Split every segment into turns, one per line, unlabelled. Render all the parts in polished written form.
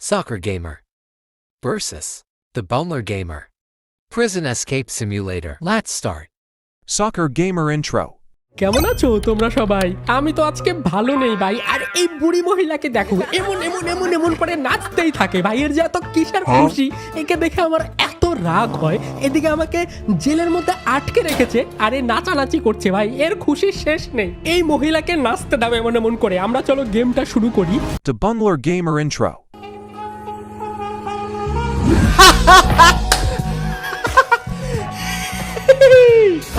Soccer Gamer versus the Bowler Gamer. Prison Escape Simulator. Let's start.
Soccer Gamer intro.
কেমন আছো তোমরা সবাই? আমি তো আজকে ভালো নেই ভাই। আর এই বুড়ি মহিলাকে দেখো, এমন এমন এমন এমন করে নাচতেই থাকে ভাই। এর যে এত কিসের খুশি, একে দেখে আমার এত রাগ হয়। এদিকে আমাকে জেলের মধ্যে আটকে রেখেছে আর এ নাচানাচি করছে ভাই। এর খুশির শেষ নেই। এই মহিলাকে নাচতে দাও এমন এমন করে। আমরা চলো গেমটা শুরু করি।
The Bungler Gamer intro.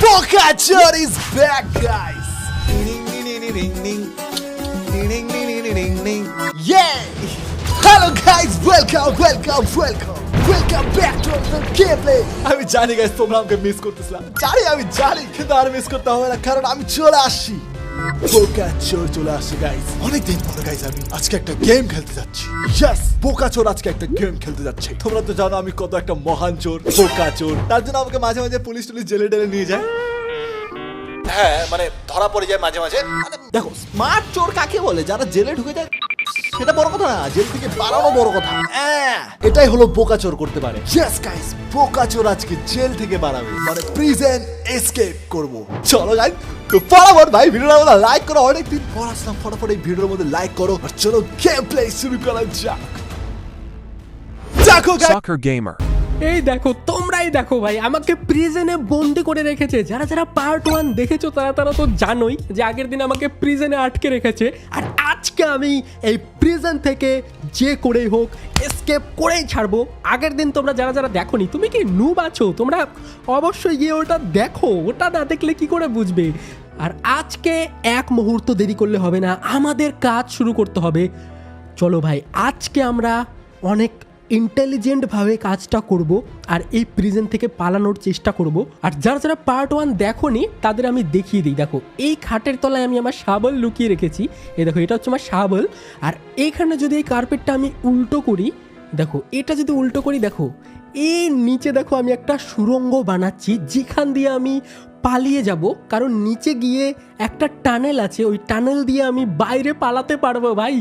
Pokachor is back, guys! Yay! Hello guys, welcome back to the gameplay. আমি জানি guys তোমরা আমাকে মিস করতেছিলাম। আমি জানি কিন্তু আর মিস করতে হবে না কারণ আমি চলে আসছি। পোকাচোর চলে আসছে গাইস। অনেকদিন পরে গাইস আমি আজকে একটা গেম খেলতে যাচ্ছি। ইয়েস, পোকাচোর আজকে একটা গেম খেলতে যাচ্ছে। তোমরা তো জানো আমি কত একটা মহান চোর, পোকাচোর। তার জন্য আমাকে মাঝে মাঝে পুলিশ জেলে টেলে নিয়ে যায়। হ্যাঁ, মানে ধরা পড়ে যায় মাঝে মাঝে। দেখো, স্মার্ট চোর কাকে বলে? যারা জেলে ঢুকে যায় সেটা বড় কথা না, জেল থেকে পালানো বড় কথা। এটাই হলো পোকাচোর করতে পারে। ইয়েস গাইস, পোকাচোর আজকে জেল থেকে বাড়াবে, মানে প্রিজন এসকেপ করব। চলো গাইস, তো ফটাফট ভাই ভিডিওটা মধ্যে লাইক করো। অনেকদিন পর আসলাম, ফটাফট এই ভিডিওর মধ্যে লাইক করো আর চলো গেম প্লে শুরু করা যাক। দেখো গাইস,
Soccer Gamer.
এই দেখো, তোমরাই দেখো ভাই, আমাকে প্রিজনে বন্দি করে রেখেছে। যারা যারা পার্ট 1 দেখেছো তারা তো জানোই যে আগের দিন আমাকে প্রিজনে আটকে রেখেছে। আর আজকে আমি এই প্রিজন থেকে যে করেই হোক এসকেপ করেই ছাড়বো। আগের দিন তোমরা যারা যারা দেখোনি, তুমি কি নুব আছো? তোমরা অবশ্যই গিয়ে ওটা দেখো, ওটা না দেখলে কি করে বুঝবে। আর আজকে এক মুহূর্ত দেরি করলে হবে না, আমাদের কাজ শুরু করতে হবে। চলো ভাই, আজকে আমরা অনেক ইন্টেলিজেন্টভাবে কাজটা করব আর এই প্রিজন থেকে পালানোর চেষ্টা করব। আর যারা যারা পার্ট 1 দেখোনি তাদের আমি দেখিয়ে দিই। দেখো, এই খাটের তলায় আমি আমার শাবল লুকিয়ে রেখেছি। এই দেখো, এটা হচ্ছে আমার শাবল। আর এইখানে যদি এই কার্পেটটা আমি উল্টো করি, দেখো এটা যদি উল্টো করি, দেখো এই নিচে দেখো আমি একটা সুড়ঙ্গ বানাচ্ছি যেখান দিয়ে আমি পালিয়ে যাব। কারণ নিচে গিয়ে একটা টানেল আছে, ওই টানেল দিয়ে আমি বাইরে পালাতে পারবো ভাই।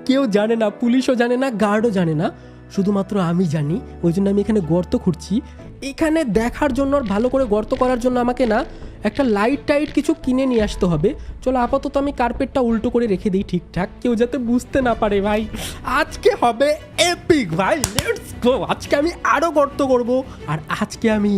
কেউ জানে না, পুলিশও জানে না, গার্ডও জানে না, শুধুমাত্র আমি জানি। ওই জন্য আমি এখানে গর্ত খুঁড়ছি। এখানে দেখার জন্য আর ভালো করে গর্ত করার জন্য আমাকে না একটা লাইট টাইট কিছু কিনে নিয়ে আসতে হবে। চলো আপাতত আমি কার্পেটটা উল্টো করে রেখে দিই ঠিকঠাক, কেউ যাতে বুঝতে না পারে ভাই। আজকে হবে এপিক ভাই, লেটস গো। আজকে আমি আরও গর্ত করব আর আজকে আমি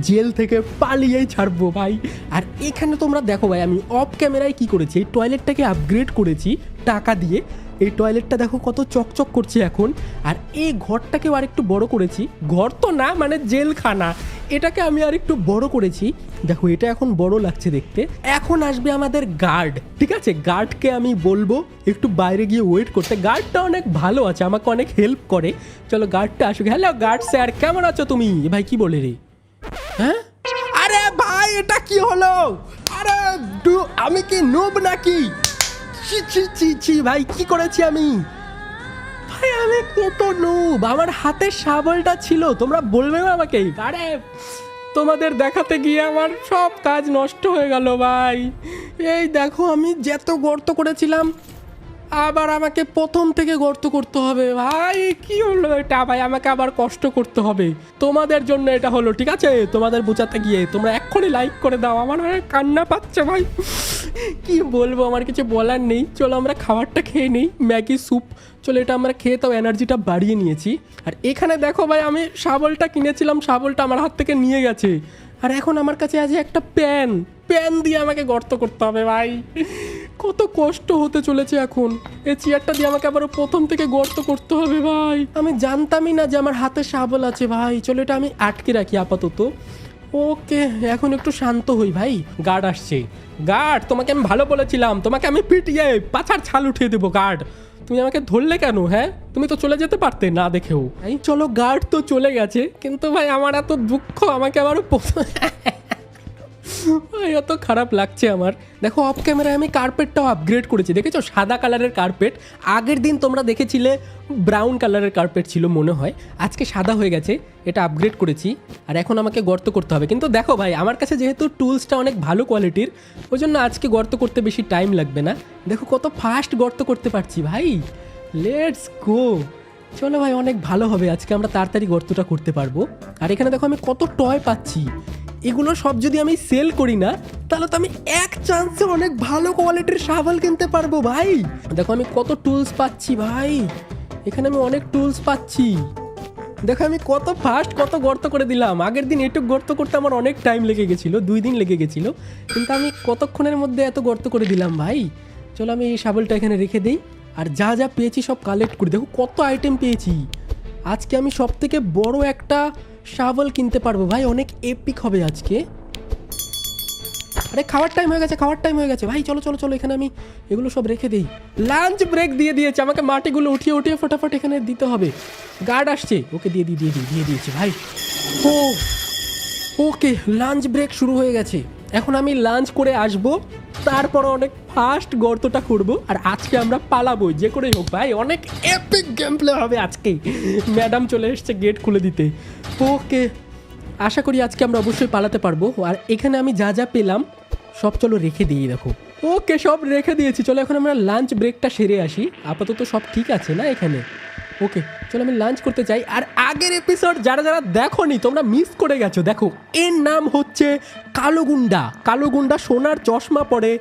জেল থেকে পালিয়েই ছাড়বো ভাই। আর এখানে তোমরা দেখো ভাই, আমি অফ ক্যামেরায় কি করেছি, এই টয়লেটটাকে আপগ্রেড করেছি টাকা দিয়ে। এই টয়লেটটা দেখো কত চকচক করছে এখন। আর এই ঘরটাকেও আর একটু বড় করেছি। ঘর তো না, মানে জেলখানা। এটাকে আমি আর একটু বড় করেছি। দেখো, এটা এখন বড় লাগছে দেখতে। এখন আসবে আমাদের গার্ড, ঠিক আছে? গার্ডকে আমি বলবো একটু বাইরে গিয়ে ওয়েট করতে। গার্ডটা অনেক ভালো আছে, আমাকে অনেক হেল্প করে। চলো গার্ডটা আসুক। হ্যালো গার্ড স্যার, কেমন আছো তুমি? ভাই কি বলে রে? হ্যাঁ, আরে ভাই এটা কি হলো? আরে আমি কি নুব নাকি? ছি ভাই, কি করেছি আমি? ভাই আমি কত নুব, আমার হাতে শাবলটা ছিল, তোমরা বলবে না আমাকে? আরে তোমাদের দেখাতে গিয়ে আমার সব কাজ নষ্ট হয়ে গেল ভাই। এই দেখো, আমি যত গর্ত করেছিলাম আবার আমাকে প্রথম থেকে গর্ত করতে হবে। ভাই কি হলো এটা? ভাই আমাকে আবার কষ্ট করতে হবে। তোমাদের জন্য এটা হলো, ঠিক আছে? তোমাদের বোঝাতে গিয়ে তোমরা এক্ষুনি লাইক করে দাও। আমার কান্না পাচ্ছে ভাই, কি বলবো, আমার কিছু বলার নেই। চলো আমরা খাবারটা খেয়ে নিই, ম্যাগি স্যুপ। চলো এটা আমরা খেয়ে তাও এনার্জিটা বাড়িয়ে নিয়েছি। আর এখানে দেখো ভাই, আমি শাবলটা কিনেছিলাম, শাবলটা আমার হাত থেকে নিয়ে গেছে। আর এখন আমার কাছে আছে একটা প্যান দিয়ে আমাকে গর্ত করতে হবে ভাই। কত কষ্ট হতে চলেছে এখন। এই চেয়ারটা দিয়ে আমাকে আবার প্রথম থেকে গর্ত করতে হবে ভাই। আমি জানতামই না যে আমার হাতে শাবল আছে ভাই। চলো এটা আমি আটকে রাখি আপাতত। ওকে, এখন একটু শান্ত হই ভাই। গার্ড আসছে। গার্ড, তোমাকে আমি ভালো বলেছিলাম, তোমাকে আমি পিটিয়ে পাছার ছাল উঠিয়ে দেবো। গার্ড, তুমি আমাকে ধরলে কেন? হ্যাঁ, তুমি তো চলে যেতে পারতে না দেখেও। এই চলো, গার্ড তো চলে গেছে, কিন্তু ভাই আমার এত দুঃখ, আমাকে আবারও এত খারাপ লাগছে আমার। দেখো অফ ক্যামেরায় আমি কার্পেটটাও আপগ্রেড করেছি, দেখেছো? সাদা কালারের কার্পেট। আগের দিন তোমরা দেখেছিলে ব্রাউন কালারের কার্পেট ছিল মনে হয়, আজকে সাদা হয়ে গেছে। এটা আপগ্রেড করেছি। আর এখন আমাকে গর্ত করতে হবে। কিন্তু দেখো ভাই, আমার কাছে যেহেতু টুলসটা অনেক ভালো কোয়ালিটির, ওই জন্য আজকে গর্ত করতে বেশি টাইম লাগবে না। দেখো কত ফাস্ট গর্ত করতে পারছি ভাই। Let's go. চলো ভাই, অনেক ভালো হবে, আজকে আমরা তাড়াতাড়ি গর্তটা করতে পারবো। আর এখানে দেখো আমি কত টয় পাচ্ছি, এগুলো সব যদি আমি সেল করি না তাহলে তো আমি এক চান্সে অনেক ভালো কোয়ালিটির শাবল কিনতে পারবো ভাই। দেখো আমি কত টুলস পাচ্ছি ভাই, এখানে আমি অনেক টুলস পাচ্ছি। দেখো আমি কত ফাস্ট কত গর্ত করে দিলাম। আগের দিন এটুক গর্ত করতে আমার অনেক টাইম লেগে গেছিলো, 2 দিন লেগে গেছিলো, কিন্তু আমি কতক্ষণের মধ্যে এত গর্ত করে দিলাম ভাই। চলো আমি এই শাবলটা এখানে রেখে দিই, আর যা যা পেয়েছি সব কালেক্ট করি। দেখো কত আইটেম পেয়েছি, আজকে আমি সব থেকে বড় একটা শাবল কিনতে পারবো ভাই, অনেক এপিক হবে আজকে। আরে খাওয়ার টাইম হয়ে গেছে, খাওয়ার টাইম হয়ে গেছে ভাই, চলো চলো চলো, এখানে আমি এগুলো সব রেখে দিই। লাঞ্চ ব্রেক দিয়ে দিয়েছে আমাকে, মাটিগুলো উঠিয়ে উঠিয়ে ফটাফট এখানে দিতে হবে। গার্ড আসছে, ওকে দিয়ে দিয়েছি ভাই। ও ওকে, লাঞ্চ ব্রেক শুরু হয়ে গেছে, এখন আমি লাঞ্চ করে আসবো, তারপর অনেক ফাস্ট গর্তটা করবো, আর আজকে আমরা পালাবো যে করেই হোক ভাই, অনেক এপিক গেম প্লে হবে আজকে। ম্যাডাম চলে এসছে গেট খুলে দিতে। ওকে, আশা করি আজকে আমরা অবশ্যই পালাতে পারবো। আর এখানে আমি যা যা পেলাম সব চলো রেখে দিই, দেখো ওকে সব রেখে দিয়েছি। চলো এখন আমরা লাঞ্চ ব্রেকটা সেরে আসি, আপাতত সব ঠিক আছে না এখানে। ওকে চলো আমি লাঞ্চ করতে চাই। আর আগের এপিসোড যারা যারা দেখোনি তোমরা মিস করে গেছো, দেখো এর নাম হচ্ছে কালোগুন্ডা। কালোগুন্ডা সোনার চশমা পরে,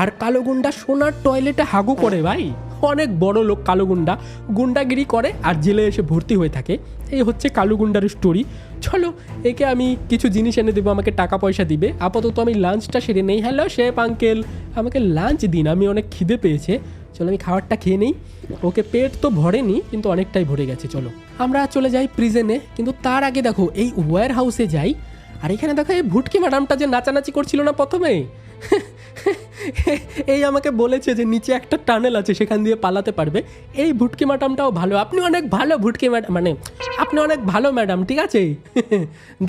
আর কালোগুন্ডা সোনার টয়লেটে হাগু করে ভাই, অনেক বড় লোক কালোগুন্ডা, গুন্ডাগিরি করে আর জেলে এসে ভর্তি হয়ে থাকে। এই হচ্ছে কালোগুন্ডার স্টোরি। চলো একে আমি কিছু জিনিস এনে দেবো, আমাকে টাকা পয়সা দিবে। আপাতত আমি লাঞ্চটা সেরে নেই। হ্যালো শেফ আঙ্কেল, আমাকে লাঞ্চ দিন, আমি অনেক খিদে পেয়েছে। চলো আমি খাবারটা খেয়ে নিই। ওকে পেট তো ভরেনি কিন্তু অনেকটাই ভরে গেছে। চলো আমরা চলে যাই প্রিজনে, কিন্তু তার আগে দেখো এই ওয়্যার হাউসে যাই। আর এখানে দেখো এই ভুটকি ম্যাডামটা যে নাচানাচি করছিল না প্রথমে, এই আমাকে বলেছে যে নিচে একটা টানেল আছে সেখান দিয়ে পালাতে পারবে। এই ভুটকি ম্যাডামটাও ভালো, আপনি অনেক ভালো ভুটকি ম্যাডাম, মানে আপনি অনেক ভালো ম্যাডাম, ঠিক আছে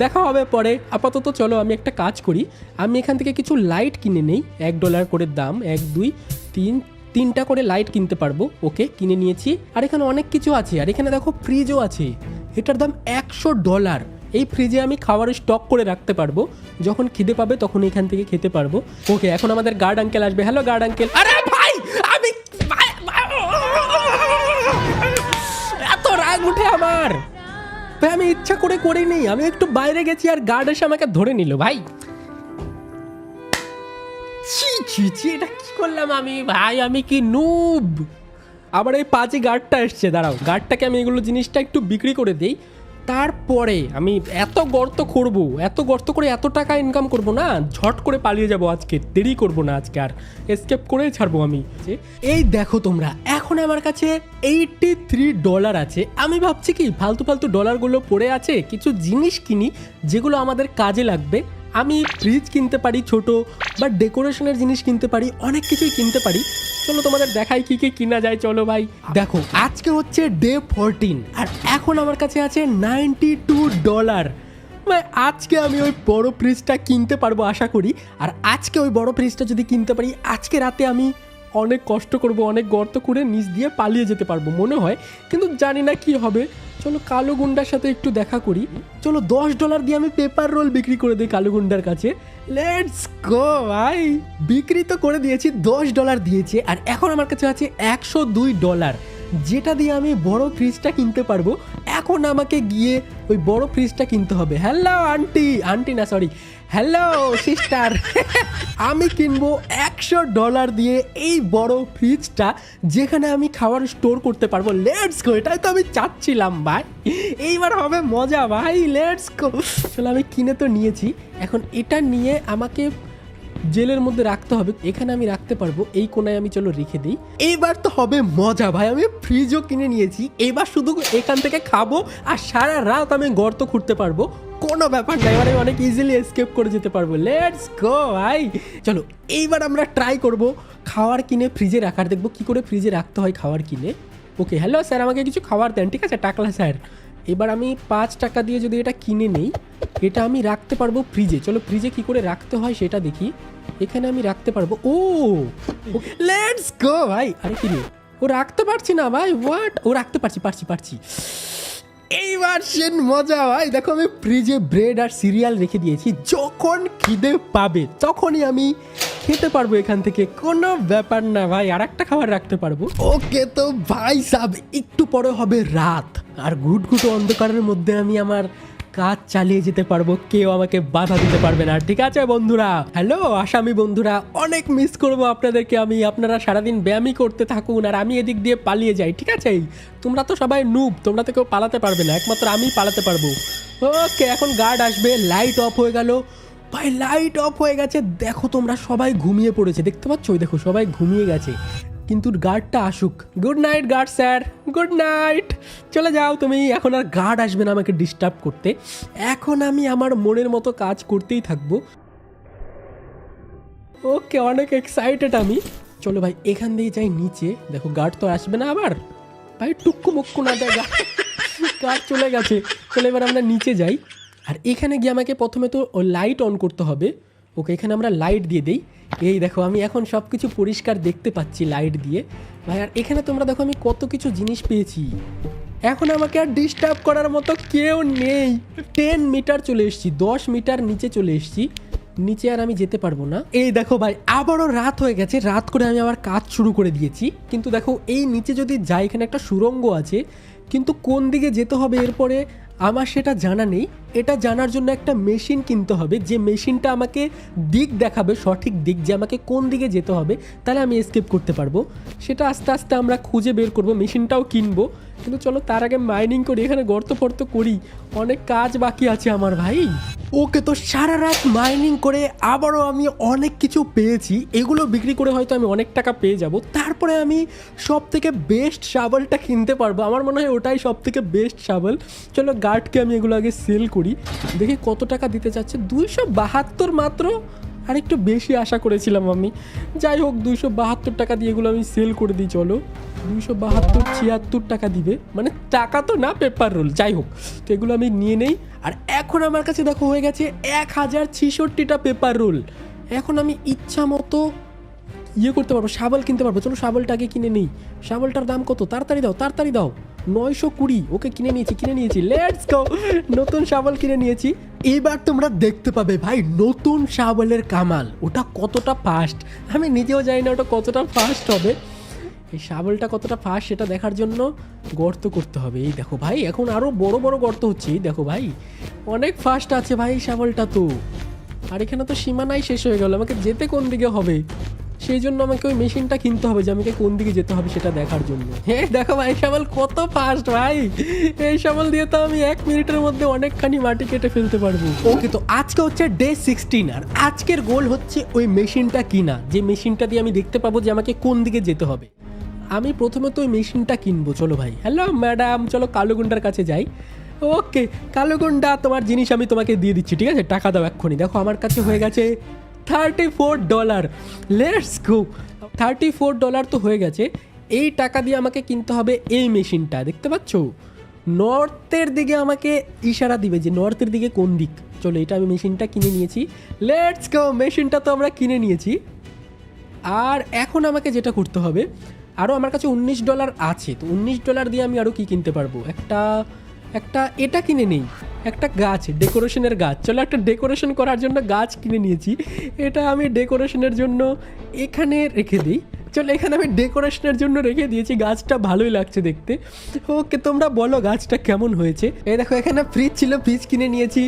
দেখা হবে পরে। আপাতত চলো আমি একটা কাজ করি, আমি এখান থেকে কিছু লাইট কিনে নেই, $1 করে দাম, 1 2 3 3টা করে লাইট কিনতে পারবো। ওকে কিনে নিয়েছি। আর এখানে অনেক কিছু আছে, আর এখানে দেখো ফ্রিজও আছে, এটার দাম $100। এই ফ্রিজে আমি খাবার স্টক করে রাখতে পারবো, যখন খিদে পাবে তখন এখান থেকে খেতে পারবো। ওকে এখন আমাদের গার্ড আঙ্কেল আসবে। Hello guard uncle. আরে ভাই আমি এত রাগ উঠে আমার ভাই, আমি ইচ্ছা করে করিনি, আমি একটু বাইরে গেছি আর গার্ড এসে আমাকে ধরে নিল ভাই। ছি এটা কি করলাম আমি ভাই, আমি কি নুব। আবার এই পাঁচই গার্ডটা এসছে, দাঁড়াও গার্ডটাকে আমি এগুলো জিনিসটা একটু বিক্রি করে দিই, তারপরে আমি এত গর্ত করবো, এত গর্ত করে এত টাকা ইনকাম করব না, ঝট করে পালিয়ে যাব আজকে, দেরি করব না আজকে, আর এসকেপ করেই ছাড়বো আমি। এই দেখো তোমরা, এখন আমার কাছে $83 আছে। আমি ভাবছি কি ফালতু ফালতু ডলারগুলো পড়ে আছে, কিছু জিনিস কিনি যেগুলো আমাদের কাজে লাগবে। আমি ফ্রিজ কিনতে পারি ছোট, বা ডেকোরেশনের জিনিস কিনতে পারি, অনেক কিছুই কিনতে পারি। চলো তোমাদের দেখাই কি কি কিনা যায়। চলো ভাই দেখো আজকে হচ্ছে ডে 14, আর এখন আমার কাছে আছে $92। ভাই আজকে আমি ওই বড় ফ্রিজটা কিনতে পারবো আশা করি। আর আজকে ওই বড় ফ্রিজটা যদি কিনতে পারি, আজকে রাতে আমি অনেক কষ্ট করব, অনেক গর্ত করে নিচ দিয়ে পালিয়ে যেতে পারবো মনে হয়, কিন্তু জানি না কি হবে। চলো কালো গুন্ডার সাথে একটু দেখা করি। চলো $10 দিয়ে আমি পেপার রোল বিক্রি করে দিই কালো গুন্ডার কাছে। লেটস গো ভাই, বিক্রি তো করে দিয়েছি, $10 দিয়েছে। আর এখন আমার কাছে আছে $102, যেটা দিয়ে আমি বড় ফ্রিজটা কিনতে পারবো। এখন আমাকে গিয়ে ওই বড় ফ্রিজটা কিনতে হবে। হ্যালো আন্টি না সরি, হ্যালো সিস্টার আমি কিনবো $100 দিয়ে এই বড় ফ্রিজটা, যেখানে আমি খাবার স্টোর করতে পারবো। লেটস গো, এটাই তো আমি চাচ্ছিলাম ভাই, এইবার হবে মজা ভাই, লেটস গো। চলো আমি কিনে তো নিয়েছি, এখন এটা নিয়ে আমাকে জেলের মধ্যে রাখতে হবে। এখানে আমি রাখতে পারবো, এই কোনায় আমি চলো রেখে দিই। এইবার তো হবে মজা ভাই, আমি ফ্রিজও কিনে নিয়েছি, এবার শুধু এখান থেকে খাবো আর সারা রাত আমি গর্ত খুঁড়তে পারবো, কোনো ব্যাপার না। এবার আমি অনেক ইজিলি এসকেপ করে যেতে পারবো। লেটস গো ভাই, চলো এইবার আমরা ট্রাই করব খাবার কিনে ফ্রিজে রাখার, দেখবো কি করে ফ্রিজে রাখতে হয় খাবার কিনে। ওকে হ্যালো স্যার, আমাকে কিছু খাবার দেন, ঠিক আছে টাকলা স্যার। এবার আমি $5 দিয়ে যদি এটা কিনে নিই, এটা আমি রাখতে পারবো ফ্রিজে। চলো ফ্রিজে কি করে রাখতে হয় সেটা দেখি। এখানে আমি রাখতে পারবো। ও লেটস গো ভাই। আরে কি রে, ও রাখতে পারছি না ভাই, হোয়াট, ও রাখতে পারছি। এইবার সেন মজা ভাই, দেখো আমি ফ্রিজে ব্রেড আর সিরিয়াল রেখে দিয়েছি, যখন খিদে পাবে তখনই আমি খেতে পারবো এখান থেকে, কোনো ব্যাপার না ভাই, আর একটা খাবার রাখতে পারবো। ওকে তো ভাই সাব, একটু পরে হবে রাত, আর ঘুটঘুটো অন্ধকারের মধ্যে আমি আমার কাজ চালিয়ে যেতে পারবো, কেউ আমাকে বাধা দিতে পারবে না। ঠিক আছে বন্ধুরা, হ্যালো আসামি বন্ধুরা, অনেক মিস করবো আপনাদেরকে আমি। আপনারা সারাদিন ব্যায়ামই করতে থাকুন আর আমি এদিক দিয়ে পালিয়ে যাই, ঠিক আছে? তোমরা তো সবাই নুব, তোমরা তো কেউ পালাতে পারবে না, একমাত্র আমি পালাতে পারবো। ওকে, এখন গার্ড আসবে। লাইট অফ হয়ে গেল ভাই, লাইট অফ হয়ে গেছে। দেখো তোমরা সবাই ঘুমিয়ে পড়েছে, দেখতে পাচ্ছ? ওই দেখো সবাই ঘুমিয়ে গেছে, কিন্তু গার্ডটা আসুক। Good night guard sir, good night, চলে যাও তুমি। এখন আর গার্ড আসবে না আমাকে ডিস্টার্ব করতে, এখন আমি আমার মনের মতো কাজ করতেই থাকবো। ওকে, অনেক এক্সাইটেড আমি। চলো ভাই এখান দিয়ে যাই নিচে, দেখো গার্ড তো আসবে না আবার ভাই, টুক্কু মুক্কু না দেয়, গার্ড চলে গেছে। চলো এবার আমরা নিচে যাই, আর এখানে গিয়ে আমাকে প্রথমে তো লাইট অন করতে হবে। ওকে, এখানে আমরা লাইট দিয়ে দিই। এই দেখো আমি এখন সব কিছু পরিষ্কার দেখতে পাচ্ছি লাইট দিয়ে ভাই। আর এখানে তোমরা দেখো আমি কত কিছু জিনিস পেয়েছি, এখন আমাকে আর ডিস্টার্ব করার মতো কেউ নেই। 10 মিটার চলে এসেছি, 10 মিটার নিচে চলে এসেছি, নিচে আর আমি যেতে পারবো না। এই দেখো ভাই আবারও রাত হয়ে গেছে, রাত করে আমি আবার কাজ শুরু করে দিয়েছি। কিন্তু দেখো এই নিচে যদি যাই, এখানে একটা সুড়ঙ্গ আছে, কিন্তু কোন দিকে যেতে হবে এরপরে আমার সেটা জানা নেই। এটা জানার জন্য একটা মেশিন কিনতে হবে, যে মেশিনটা আমাকে দিক দেখাবে, সঠিক দিক, যে আমাকে কোন দিকে যেতে হবে, তাহলে আমি এসকেপ করতে পারবো। সেটা আস্তে আস্তে আমরা খুঁজে বের করব, মেশিনটাও কিনবো। কিন্তু চলো তার আগে মাইনিং করি, এখানে গর্ত ফর্ত করি, অনেক কাজ বাকি আছে আমার ভাই। ওকে, তো সারা রাত মাইনিং করে আবারও আমি অনেক কিছু পেয়েছি, এগুলো বিক্রি করে হয়তো আমি অনেক টাকা পেয়ে যাব। তারপরে আমি সব থেকে বেস্ট শাবলটা কিনতে পারবো, আমার মনে হয় ওটাই সব থেকে বেস্ট শাবল। চলো গার্ডকে আমি এগুলো আগে সেল করি, দেখি কত টাকা দিতে চাচ্ছে। 272 মাত্র, আর একটু বেশি আশা করেছিলাম আমি। যাই হোক, 272 টাকা দিয়ে এগুলো আমি সেল করে দিই। চলো 272, 76 টাকা দিবে, মানে টাকা তো না, পেপার রোল। যাই হোক, তো এগুলো আমি নিয়ে নেই। আর এখন আমার কাছে দেখো হয়ে গেছে 1066টা পেপার রোল। এখন আমি ইচ্ছা মতো করতে পারবো, শাবল কিনতে পারবো। চলো শাবলটাকে কিনে নিই। শাবলটার দাম কত? তাড়াতাড়ি দাও, তাড়াতাড়ি দাও। 920। ওকে, কিনে নিয়েছি। লেটস গো, নতুন শাবল কিনে নিয়েছি। এবার তোমরা দেখতে পাবে ভাই নতুন শাবলের কামাল, ওটা কতটা ফাস্ট আমি নিজেও জানি না ওটা কতটা ফাস্ট হবে। এই শাবলটা কতটা ফাস্ট সেটা দেখার জন্য গর্ত করতে হবে। এই দেখো ভাই, এখন আরও বড় বড় গর্ত হচ্ছে। এই দেখো ভাই, অনেক ফাস্ট আছে ভাই শাবলটা তো। আর এখানে তো সীমানাই শেষ হয়ে গেল, আমাকে যেতে কোন দিকে হবে, সেই জন্য আমাকে ওই মেশিনটা কিনতে হবে, যে আমাকে কোন দিকে যেতে হবে সেটা দেখার জন্য। হ্যাঁ দেখো ভাই, শাবল কত ফাস্ট ভাই, এই শাবল দিয়ে তো আমি 1 মিনিটের মধ্যে অনেকখানি মাটি কেটে ফেলতে পারবো। ওকে, তো আজকে হচ্ছে ডে 16, আর আজকের গোল হচ্ছে ওই মেশিনটা কিনা, যে মেশিনটা দিয়ে আমি দেখতে পাবো যে আমাকে কোন দিকে যেতে হবে। আমি প্রথমে তো ওই মেশিনটা কিনবো। চলো ভাই, হ্যালো ম্যাডাম, চলো কালো গুন্ডার কাছে যাই। ওকে কালো গুন্ডা, তোমার জিনিস আমি তোমাকে দিয়ে দিচ্ছি, ঠিক আছে? টাকা দাও এক্ষুনি। দেখো আমার কাছে হয়ে গেছে $34। লেটস গো, $34 তো হয়ে গেছে। এই টাকা দিয়ে আমাকে কিনতে হবে এই মেশিনটা, দেখতে পাচ্ছ? নর্থের দিকে আমাকে ইশারা দিবে যে নর্থের দিকে কোন দিক। চলো, এটা আমি মেশিনটা কিনে নিয়েছি। লেটস গো, মেশিনটা তো আমরা কিনে নিয়েছি। আর এখন আমাকে যেটা করতে হবে, আরও আমার কাছে $19 আছে, তো $19 দিয়ে আমি আরও কি কিনতে পারবো? একটা এটা কিনে নেই, একটা গাছ, ডেকোরেশনের গাছ। চলো, একটা ডেকোরেশন করার জন্য গাছ কিনে নিয়েছি, এটা আমি ডেকোরেশনের জন্য এখানে রেখে দিই। চলো, এখানে আমি ডেকোরেশনের জন্য রেখে দিয়েছি, গাছটা ভালোই লাগছে দেখতে। ওকে, তোমরা বলো গাছটা কেমন হয়েছে? এই দেখো, এখানে ফ্রিজ ছিল, ফ্রিজ কিনে নিয়েছি।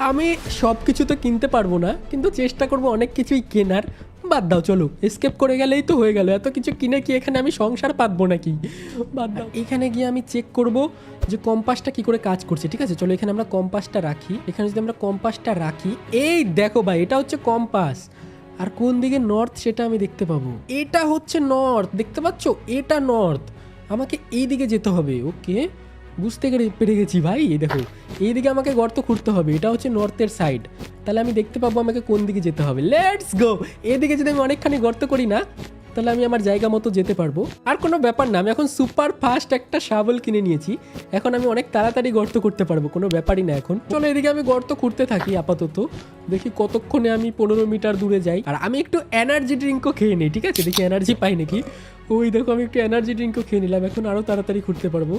আমি সব কিছু তো কিনতে পারবো না, কিন্তু চেষ্টা করবো অনেক কিছুই কেনার। বাদ দাও, চলো এসকেপ করে গেলেই তো হয়ে গেল। এত কিছু কিনে কি এখানে আমি সংসার পাতবো নাকি? বাদ দাও। এখানে গিয়ে আমি চেক করব যে কম্পাসটা কি করে কাজ করছে, ঠিক আছে? চলো, এখানে আমরা কম্পাসটা রাখি। এখানে যদি আমরা কম্পাসটা রাখি, এই দেখো ভাই, এটা হচ্ছে কম্পাস। আর কোন দিকে নর্থ সেটা আমি দেখতে পাবো। এটা হচ্ছে নর্থ, দেখতে পাচ্ছ? এটা নর্থ, আমাকে এই দিকে যেতে হবে। ওকে, বুঝতে পেরে গেছি ভাই। এই দেখো, এইদিকে আমাকে গর্ত খুঁড়তে হবে, এটা হচ্ছে নর্থের সাইড। তাহলে আমি দেখতে পাবো আমাকে কোন দিকে যেতে হবে। Let's go. এদিকে যদি আমি অনেকখানি গর্ত করি না, তাহলে আমি আমার জায়গা মতো যেতে পারবো। আর কোনো ব্যাপার না, আমি এখন সুপার ফাস্ট একটা শাবল কিনে নিয়েছি, এখন আমি অনেক তাড়াতাড়ি গর্ত করতে পারবো, কোনো ব্যাপারই না এখন। চলো, এদিকে আমি গর্ত খুঁড়তে থাকি আপাতত, দেখি কতক্ষণে আমি 15 মিটার দূরে যাই। আর আমি একটু এনার্জি ড্রিঙ্কও খেয়ে নিই, ঠিক আছে? দেখি এনার্জি পাই নাকি। ওই দেখো, আমি একটু এনার্জি ড্রিঙ্কও খেয়ে নিলাম, এখন আরও তাড়াতাড়ি খুঁড়তে পারবো।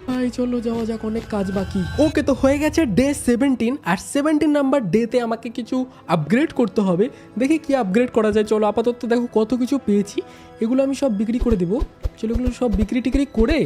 ভাই চলো যাওয়া যাক, অনেক কাজ বাকি। ওকে, তো হয়ে গেছে ডে 17, আর 17 নাম্বার ডেতে আমাকে কিছু আপগ্রেড করতে হবে। দেখি কি আপগ্রেড করা যায়। চলো আপাতত দেখো কত কিছু পেয়েছি, এগুলো আমি সব বিক্রি করে দেবো। চলো এগুলো সব বিক্রি টিক্রি করে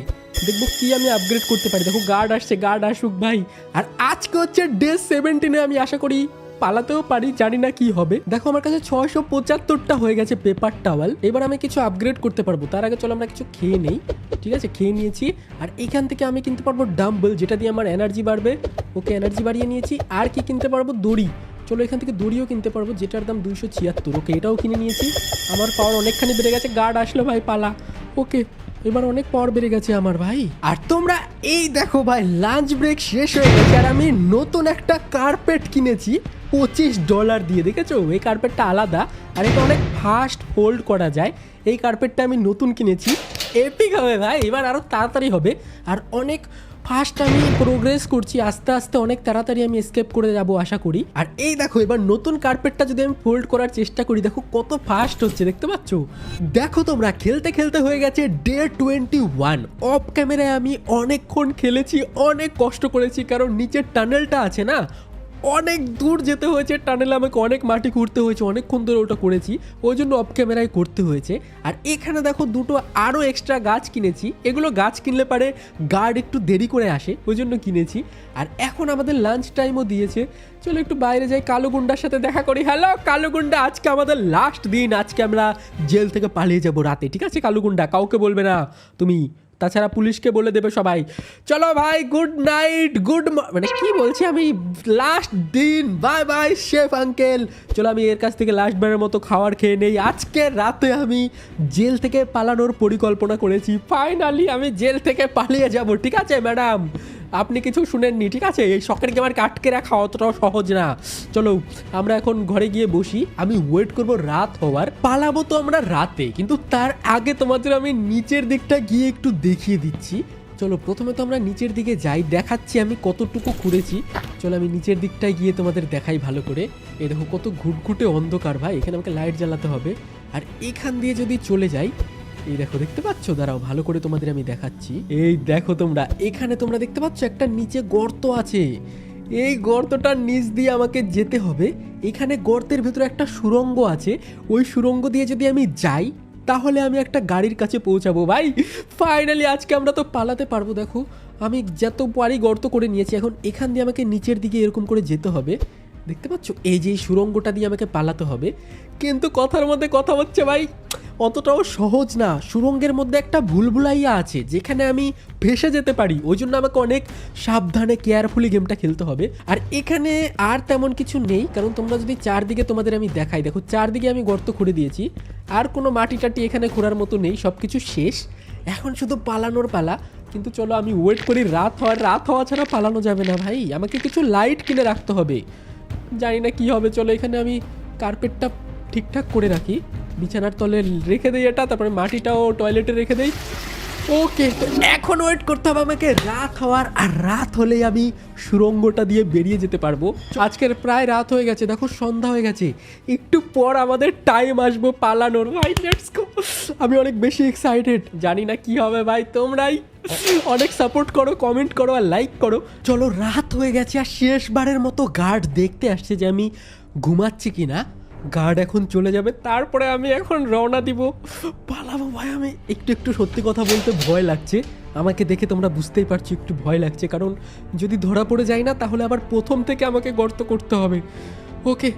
দেখবো কি আমি আপগ্রেড করতে পারি। দেখো গার্ড আসছে, গার্ড আসুক ভাই। আর আজকে হচ্ছে ডে 17, আমি আশা করি পালাতেও পারি, জানি না কি হবে। দেখো আমার কাছে 675টা হয়ে গেছে পেপার টাওয়াল। এবার আমি কিছু আপগ্রেড করতে পারবো। তার আগে চলো আমরা কিছু খেয়ে নেই। ঠিক আছে, খেয়ে নিয়েছি। আর এখান থেকে আমি কিনতে পারবো ডাম্বল, যেটা দিয়ে আমার এনার্জি বাড়বে। ওকে, এনার্জি বাড়িয়ে নিয়েছি। আর কি কিনতে পারবো? দড়ি। চলো এখান থেকে দড়িও কিনতে পারবো, যেটার দাম 276। ওকে, এটাও কিনে নিয়েছি। আমার পাওয়ার অনেকখানি বেড়ে গেছে। গার্ড আসলো ভাই, পালা। ওকে, এবার অনেক পাওয়ার বেড়ে গেছে আমার ভাই। আর তোমরা এই দেখো ভাই, লাঞ্চ ব্রেক শেষ হয়ে গেছে আর আমি নতুন একটা কার্পেট কিনেছি $25 দিয়ে। দেখেছো, এই কার্পেটটা আলাদা আর এটা অনেক ফাস্ট ফোল্ড করা যায়। এই কার্পেটটা আমি নতুন কিনেছি, এপিক হবে ভাই। এবার আরও তাড়াতাড়ি হবে আর অনেক ফাস্ট আমি প্রোগ্রেস করছি। আস্তে আস্তে অনেক তাড়াতাড়ি আমি এসকেপ করে যাব আশা করি। আর এই দেখো, এবার নতুন কার্পেটটা যদি আমি ফোল্ড করার চেষ্টা করি, দেখো কত ফাস্ট হচ্ছে, দেখতে পাচ্ছ? দেখো তোমরা, খেলতে খেলতে হয়ে গেছে ডে 21। অফ ক্যামেরায় আমি অনেকক্ষণ খেলেছি, অনেক কষ্ট করেছি, কারণ নিচের টানেলটা আছে না, অনেক দূর যেতে হয়েছে টানেলে, আমাকে অনেক মাটি খুঁড়তে হয়েছে, অনেকক্ষণ ধরে ওটা করেছি, ওই জন্য অফ ক্যামেরায় করতে হয়েছে। আর এখানে দেখো দুটো আরও এক্সট্রা গাছ কিনেছি। এগুলো গাছ কিনলে পারে গার্ড একটু দেরি করে আসে, ওই জন্য কিনেছি। আর এখন আমাদের লাঞ্চ টাইমও দিয়েছে। চলো একটু বাইরে যাই, কালো গুন্ডার সাথে দেখা করি। হ্যালো কালো গুন্ডা, আজকে আমাদের লাস্ট দিন। আজকে আমরা জেল থেকে পালিয়ে যাব রাতে, ঠিক আছে কালো গুন্ডা? কাউকে বলবে না তুমি, তাছাড়া পুলিশকে বলে দেবে সবাই। চলো ভাই, গুড নাইট, মানে কি বলছি আমি, লাস্ট দিন, বাই বাই শেফ আঙ্কেল। চলো আমি এর কাছ থেকে লাস্টবারের মতো খাবার খেয়ে নেই। আজকে রাতে আমি জেল থেকে পালানোর পরিকল্পনা করেছি। ফাইনালি আমি জেল থেকে পালিয়ে যাব, ঠিক আছে ম্যাডাম? আপনি কিছু শুনেননি, ঠিক আছে? এই শখের গেমারকে আটকে রাখা অতটাও সহজ না। চলো আমরা এখন ঘরে গিয়ে বসি, আমি ওয়েট করব রাত হওয়ার। পালাবো তো আমরা রাতে, কিন্তু তার আগে তোমাদের আমি নিচের দিকটা গিয়ে একটু দেখিয়ে দিচ্ছি। চলো প্রথমে তো আমরা নিচের দিকে যাই, দেখাচ্ছি আমি কতটুকু ঘুরেছি। চলো আমি নিচের দিকটায় গিয়ে তোমাদের দেখাই ভালো করে। এই দেখো কত ঘুটঘুটে অন্ধকার ভাই, এখানে আমাকে লাইট জ্বালাতে হবে। আর এখান দিয়ে যদি চলে যাই, এই দেখো দেখতে পাচ্ছ, দাঁড়াও ভালো করে তোমাদের আমি দেখাচ্ছি। এই দেখো তোমরা, এখানে তোমরা দেখতে পাচ্ছ একটা নিচে গর্ত আছে। এই গর্তটার নিচ দিয়ে আমাকে যেতে হবে। এখানে গর্তের ভেতরে একটা সুড়ঙ্গ আছে, ওই সুড়ঙ্গ দিয়ে যদি আমি যাই তাহলে আমি একটা গাড়ির কাছে পৌঁছাবো। ভাই ফাইনালি আজকে আমরা তো পালাতে পারবো। দেখো আমি যত পারি গর্ত করে নিয়েছি, এখন এখান দিয়ে আমাকে নিচের দিকে এরকম করে যেতে হবে। দেখতে পাচ্ছ, এই যে সুড়ঙ্গটা দিয়ে আমাকে পালাতে হবে। কিন্তু কথার মধ্যে কথা হচ্ছে ভাই, অতটাও সহজ না। সুড়ঙ্গের মধ্যে একটা ভুলভুলাইয়া আছে, যেখানে আমি ভেসে যেতে পারি। ওই জন্য আমাকে অনেক সাবধানে কেয়ারফুলি গেমটা খেলতে হবে। আর এখানে আর তেমন কিছু নেই, কারণ তোমরা যদি চারদিকে তোমাদের আমি দেখাই, দেখো চারদিকে আমি গর্ত খুঁড়ে দিয়েছি। আর কোনো মাটি টাটি এখানে খোঁড়ার মতো নেই, সব কিছু শেষ। এখন শুধু পালানোর পালা। কিন্তু চলো আমি ওয়েট করি রাত হওয়া ছাড়া পালানো যাবে না ভাই। আমাকে কিছু লাইট কিনে রাখতে হবে, জানি না কি হবে। চলো এখানে আমি কার্পেটটা ঠিকঠাক করে রাখি, বিছানার তলে রেখে দেই এটা, তারপরে মাটিটাও টয়লেটে রেখে দেই। ওকে, তো এখন ওয়েট করতে হবে আমাকে রাত হওয়ার। আর রাত হলেই আমি সুড়ঙ্গটা দিয়ে বেরিয়ে যেতে পারবো। আজকের প্রায় রাত হয়ে গেছে, দেখো সন্ধ্যা হয়ে গেছে। একটু পর আমাদের টাইম আসবো পালানোর। ভাই লেটস গো, আমি অনেক বেশি এক্সাইটেড। জানি না কি হবে ভাই, তোমরাই অনেক সাপোর্ট করো, কমেন্ট করো আর লাইক করো। চলো রাত হয়ে গেছে আর শেষবারের মতো গার্ড দেখতে আসছে যে আমি ঘুমাচ্ছি কিনা। গার্ড এখন চলে যাবে, তারপরে আমি এখন রওনা দিব, পালাবো ভাই। আমি একটু সত্যি কথা বলতে ভয় লাগছে, আমাকে দেখে তোমরা বুঝতেই পারছো একটু ভয় লাগছে, কারণ যদি ধরা পড়ে যাই না তাহলে আবার প্রথম থেকে আমাকে গর্ত করতে হবে। ওকে,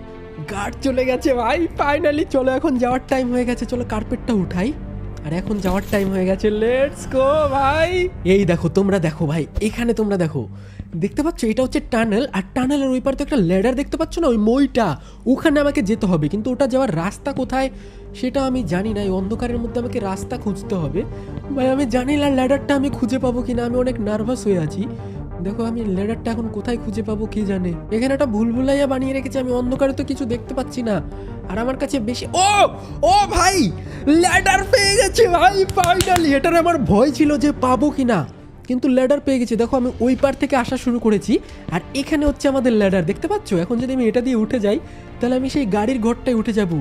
গার্ড চলে গেছে ভাই ফাইনালি। চলো এখন যাওয়ার টাইম হয়ে গেছে, চলো কার্পেটটা উঠাই। আর এখন যাওয়ার টাইম হয়ে গেছে, লেটস গো ভাই। এই দেখো তোমরা, দেখো ভাই এখানে তোমরা দেখো, দেখতে পাচ্ছ এটা হচ্ছে টানেল। আর টানেলের ওই পারে তো একটা ল্যাডার দেখতে পাচ্ছ না, ওই মইটা, ওখানে আমাকে যেতে হবে। কিন্তু ওটা যাওয়ার রাস্তা কোথায় সেটা আমি জানি না। এই অন্ধকারের মধ্যে আমাকে রাস্তা খুঁজতে হবে ভাই। আমি জানি না ল্যাডারটা আমি খুঁজে পাবো কিনা, আমি অনেক নার্ভাস হয়ে আছি। দেখো আমি ল্যাডারটা এখন কোথায় খুঁজে পাবো কে জানে। এখানে একটা ভুলভুলাইয়া বানিয়ে রেখেছে, আমি অন্ধকারে তো কিছু দেখতে পাচ্ছি না। আর আমার কাছে বেশি ও ভাই, ল্যাডার পেয়ে গেছে ভাই ফাইনালি। এটার আমার ভয় ছিল যে পাবো কিনা, কিন্তু ল্যাডার পেয়ে গেছি। দেখো আমি ওই পার থেকে আসা শুরু করেছি, আর এখানে হচ্ছে আমাদের ল্যাডার, দেখতে পাচ্ছ? এখন যদি আমি এটা দিয়ে উঠে যাই তাহলে আমি সেই গাড়ির ঘরটায় উঠে যাব।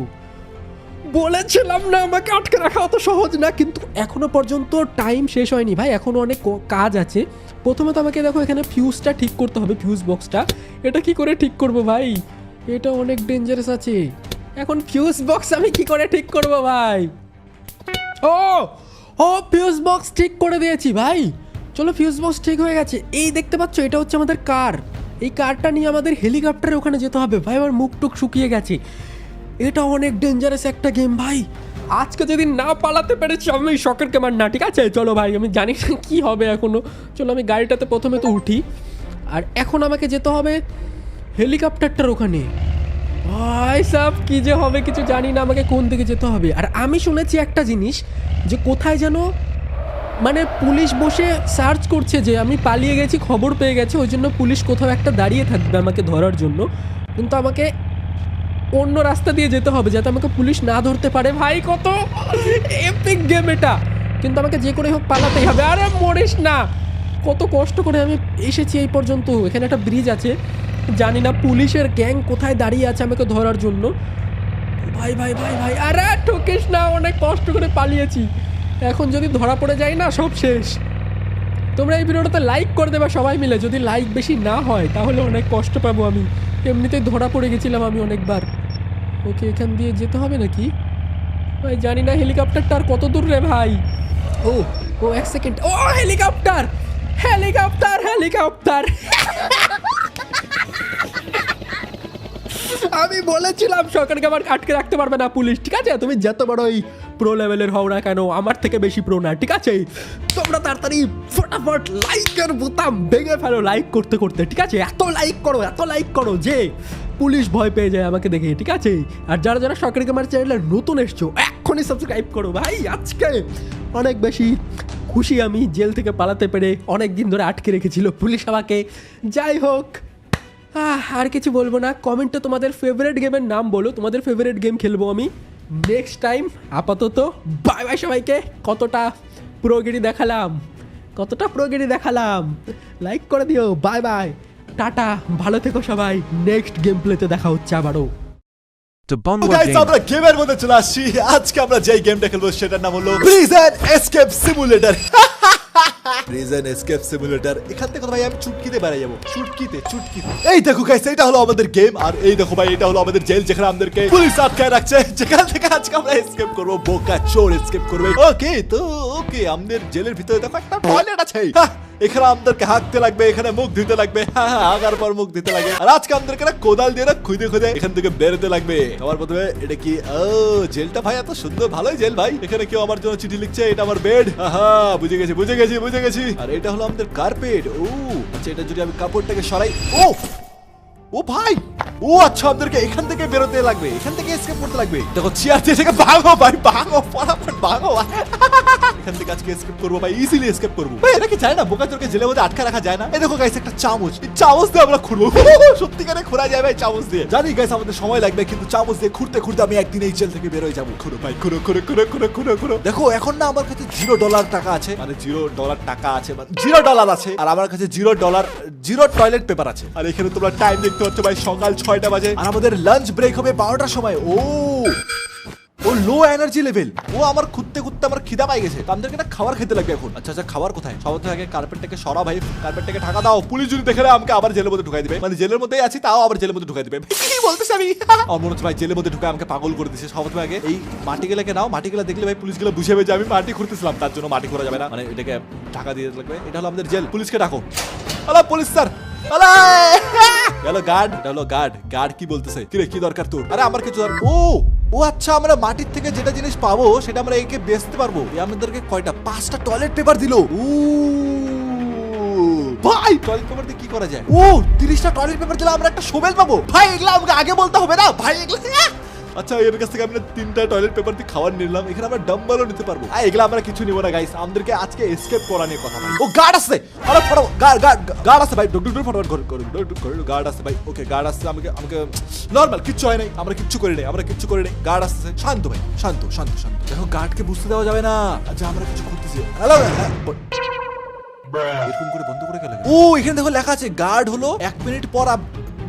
বলেছিলাম না আমাকে আটকে রাখা অত সহজ না, কিন্তু এখনো পর্যন্ত টাইম শেষ হয়নি ভাই, এখনো অনেক কাজ আছে। প্রথমে তো আমাকে দেখো এখানে ফিউজটা ঠিক করতে হবে, ফিউজ বক্সটা। এটা কি করে ঠিক করব ভাই? এটা অনেক ডেঞ্জারাস আছে। এখন ফিউজ বক্স আমি কি করে ঠিক করব ভাই? ও ও ফিউজ বক্স ঠিক করে দিয়েছি ভাই। চলো ফিউজ বক্স ঠিক হয়ে গেছে। এই দেখতে পাচ্ছ এটা হচ্ছে আমাদের কার। এই কারটা নিয়ে আমাদের হেলিকপ্টারে ওখানে যেতে হবে ভাই। আমার মুখ টুক শুকিয়ে গেছে। এটা অনেক ডেঞ্জারাস একটা গেম ভাই। আজকে যদি না পালাতে পেরেছি আমি শকের গেমার না, ঠিক আছে? চলো ভাই, আমি জানি না কী হবে এখনও। চলো আমি গাড়িটাতে প্রথমে তো উঠি, আর এখন আমাকে যেতে হবে হেলিকপ্টারটার ওখানে। ভাই সাব কী যে হবে কিছু জানি না, আমাকে কোন দিকে যেতে হবে। আর আমি শুনেছি একটা জিনিস, যে কোথায় যেন মানে পুলিশ বসে সার্চ করছে, যে আমি পালিয়ে গেছি, খবর পেয়ে গেছে, ওই জন্য পুলিশ কোথাও একটা দাঁড়িয়ে থাকবে আমাকে ধরার জন্য। কিন্তু আমাকে অন্য রাস্তা দিয়ে যেতে হবে যাতে আমাকে পুলিশ না ধরতে পারে। ভাই কত এপিক গেম এটা, কিন্তু আমাকে যে করে হোক পালাতেই হবে। আরে মরিস না, কত কষ্ট করে আমি এসেছি এই পর্যন্ত। এখানে একটা ব্রিজ আছে, জানি না পুলিশের গ্যাং কোথায় দাঁড়িয়ে আছে আমাকে ধরার জন্য। ভাই ভাই ভাই ভাই, আরে ঠকিস না, অনেক কষ্ট করে পালিয়েছি। এখন যদি ধরা পড়ে যায় না সব শেষ। তোমরা এই ভিডিওটাতে লাইক করে দেবে সবাই মিলে। যদি লাইক বেশি না হয় তাহলে অনেক কষ্ট পাবো আমি। এমনিতেই ধরা পড়ে গেছিলাম আমি অনেকবার। ওকে, এখান দিয়ে যেতে হবে নাকি ভাই? জানি না হেলিকপ্টারটা আর কত দূর রে ভাই। ও ও এক সেকেন্ড। ও হেলিকপ্টার হেলিকপ্টার হেলিকপ্টার আমি বলেছিলাম সরকারকে আমার আটকে রাখতে পারবে না পুলিশ, ঠিক আছে? তুমি যত বড়ই প্রো লেভেলের হও না কেন, আমার থেকে বেশি প্রো না, ঠিক আছে? তোমরা তাড়াতাড়ি ফটাফট লাইকের বোতাম ভেঙে ফেলো লাইক করতে করতে, ঠিক আছে? এত লাইক করো যে পুলিশ ভয় পেয়ে যায় আমাকে দেখে, ঠিক আছে? আর যারা যারা সরকারি আমার চ্যানেলে নতুন এসছো এক্ষুনি সাবস্ক্রাইব করো ভাই। আজকে অনেক বেশি খুশি আমি, জেল থেকে পালাতে পেরে। অনেক দিন ধরে আটকে রেখেছিল পুলিশ আমাকে। যাই হোক, আর কিছু বলবো না। কমেন্টে তোমাদের ফেভারিট গেমের নাম বলো, তোমাদের ফেভারিট গেম খেলবো আমি নেক্সট টাইম। আপাতত বাই বাই সবাইকে। কতটা প্রোগিরি দেখালাম, লাইক করে দিও। বাই বাই, টাটা, ভালো থেকো সবাই। নেক্সট গেম প্লেতে দেখা হচ্ছে আবারও।
To Bundler
guys
Gamer.
আমরা গেমের মধ্যে চলে আসছি। আজকে আমরা যেই গেমটা খেলবো সেটার নাম হলো prison escape simulator. Prison escape simulator. এখান থেকে ভাই আমি চুটকিতে বেরিয়ে যাবো, চুটকিতে। এই দেখো গাইস, এটা হলো আমাদের গেম। আর এই দেখো ভাই, এটা হলো আমাদের জেল, যেখানে আমাদেরকে পুলিশ আটকায় রাখছে, যেখান থেকে আজকে আমরা এসকেপ করবো। বোকা চোর এসকেপ করবে। ওকে আমাদের জেলের ভিতরে দেখো একটা টয়লেট আছে। এখানে আমাদেরকে হাঁকতে লাগবে, এখানে মুখ ধুতে লাগবে। হাগার পর মুখ ধুতে লাগে। আর আজকে আমাদেরকে না কোদাল দিয়ে না খুদে এখান থেকে বেরোতে লাগবে। আমার প্রথমে এটা কি? জেলটা ভাই এত সুন্দর, ভালোই জেল ভাই। এখানে কেউ আমার জন্য চিঠি লিখছে। এটা আমার বেড। বুঝে গেছি। আর এটা হলো আমাদের কার্পেট। আচ্ছা, এটা যদি আমি কাপড়টাকে সরাই। ও ভাই, আচ্ছা আমাদেরকে এখান থেকে বেরোতে লাগবে, এখান থেকে এসকেপ করতে লাগবে। দেখো চেয়ার দিয়ে থেকে ভাগো ভাই, ফটাফট ভাগো। এখান থেকে আজকে এসকেপ করবো ভাই, ইজিলি এসকেপ করবো ভাই। এটা কি যায় না বোকা চোরকে জেলের মধ্যে আটকা রাখা যায় না? এই দেখো গাইস, একটা চামচ, এই চামচ দিয়ে আমরা খুঁড়বো। সত্যিকারে খোঁড়া যায় ভাই চামচ দিয়ে। জানি গাইস আমাদের সময় লাগবে, কিন্তু চামচ দিয়ে খুঁড়তে আমি একদিন এই জেল থেকে বেরোয় যাবো। খুঁড়ো ভাই, খুঁড়ো। দেখো এখন না আমার কাছে $0 টাকা আছে, মানে $0 টাকা আছে, মানে $0 আছে। আর আমার কাছে $0 টয়লেট পেপার আছে। আর এখানে তোমরা টাইম দেখতে পাচ্ছ ভাই, সকাল 6টা বাজে। আর আমাদের লাঞ্চ ব্রেক হবে 12টার সময়। ও লো এনার্জি লেভেল। আমার খুঁজতে আমার খিদা পাই গেছে। আমাদেরকে না খাবার খেতে লাগবে এখন। আচ্ছা খাবার কোথায়? সবার আগে কার্পেটটাকে সরা ভাই, কার্পেটটাকে ঢাকা দাও। পুলিশ যদি দেখে আমাকে আবার জেলের মধ্যে ঢুকাই দিবে, মানে জেলের মধ্যেই আছি তাও আবার জেলের মধ্যে ঢুকাই দিবে। কি বলতেছি আমি? আমার মনে হচ্ছে ভাই জেলের মধ্যে ঢুকে আমাকে পাগল করে দিচ্ছে। সবার আগে এই মাটিগুলোকে নাও। মাটিগুলো দেখলে ভাই পুলিশগুলো বুঝে যাবে যে আমি মাটি খুঁড়তেছিলাম, তার জন্য মাটি খোঁড়া যাবে না, মানে এটাকে ঢাকা দিয়ে লাগবে। এটা হলো আমাদের জেল। পুলিশকে ডাকো। Hello police sir. গার্ড কি বলতেছে? কিরে কি দরকার তোর? আরে আমার কিছু আচ্ছা, আমরা মাটির থেকে যেটা জিনিস পাবো সেটা আমরা একে বেচতে পারবো। আমাদেরকে কয়টা? 5টা টয়লেট পেপার দিল। ভাই টয়লেট পেপার দিয়ে কি করা যায়? 30টা টয়লেট পেপার দিলে আমরা একটা শোবেল পাবো। ভাই এগুলো আমাকে আগে বলতে হবে না ভাই, এগুলো। আচ্ছা, এর কাছ থেকে আমি 3টা টয়লেট পেপার দিয়ে খাবার নিলাম। এখানে আমরা ডাম্বলও নিতে পারবো। এগুলো আমরা কিছু নিব না গাইস, আমাদেরকে আজকে এসকেপ করা নিয়ে কথা ভাই। গার্ড আছে। আরে গার্ড আছে ভাই, ফটাফট গার্ড আছে ভাই। ওকে গার্ড আছে। আমাকে নরমাল কিচ্ছু হয় নাই, আমরা কিচ্ছু করি নাই। গার্ড আসছে। শান্ত ভাই, শান্ত। দেখো গার্ডকে বুঝতে দেওয়া যাবে না আচ্ছা আমরা কিছু করতেছি। হ্যালো, এরকম করে বন্ধ করে গেল। এখানে দেখো লেখা আছে গার্ড হলো 1 মিনিট পর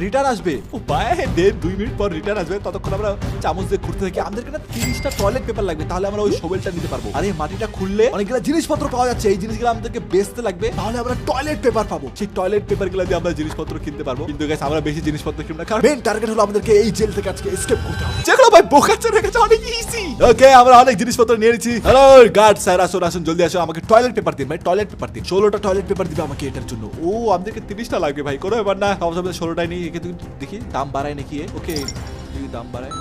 রিটার্ন আসবে। ও ভাই 1.5-2 মিনিট পর রিটার্ন আসবে, ততক্ষণ আমরা চামচ দিয়ে ঘুরতে থাকি। আমাদেরকে না 30টা টয়লেট পেপার লাগবে, তাহলে আমরা ওই শোভেলটা নিতে পারবো। আর এই মাটিটা খুললে অনেকগুলো জিনিসপত্র পাওয়া যাচ্ছে, এই জিনিসগুলো আমাদেরকে বেচতে লাগবে, তাহলে আমরা টয়লেট পেপার পাবো। সেই টয়লেট পেপার গুলো দিয়ে আমরা জিনিসপত্র কিনতে পারবো। কিন্তু গাইস আমরা বেশি জিনিসপত্র কিনব না, কারণ মেইন টার্গেট হলো আমাদেরকে এই জেল থেকে আজকে এসকেপ করতে হবে, যেগুলো ভাই বোকাচোরের কাছে অনেক ইজি। ওকে আমরা অনেক জিনিসপত্র নিয়ে নিয়েছি। হ্যালো গার্ড স্যার, আসুন আসুন জলদি আসো, আমাকে টয়লেট পেপার দিন ভাই, টয়লেট পেপার দিন। 16টা টয়লেট পেপার দিবে আমাকে এটার জন্য। ও আমাদেরকে 30টা লাগবে ভাই, কোনো ব্যাপার না, সবসময় 16টাই নেই। দেখি দাম বাড়ায় নাকি। ওকে দাম বাড়ায়,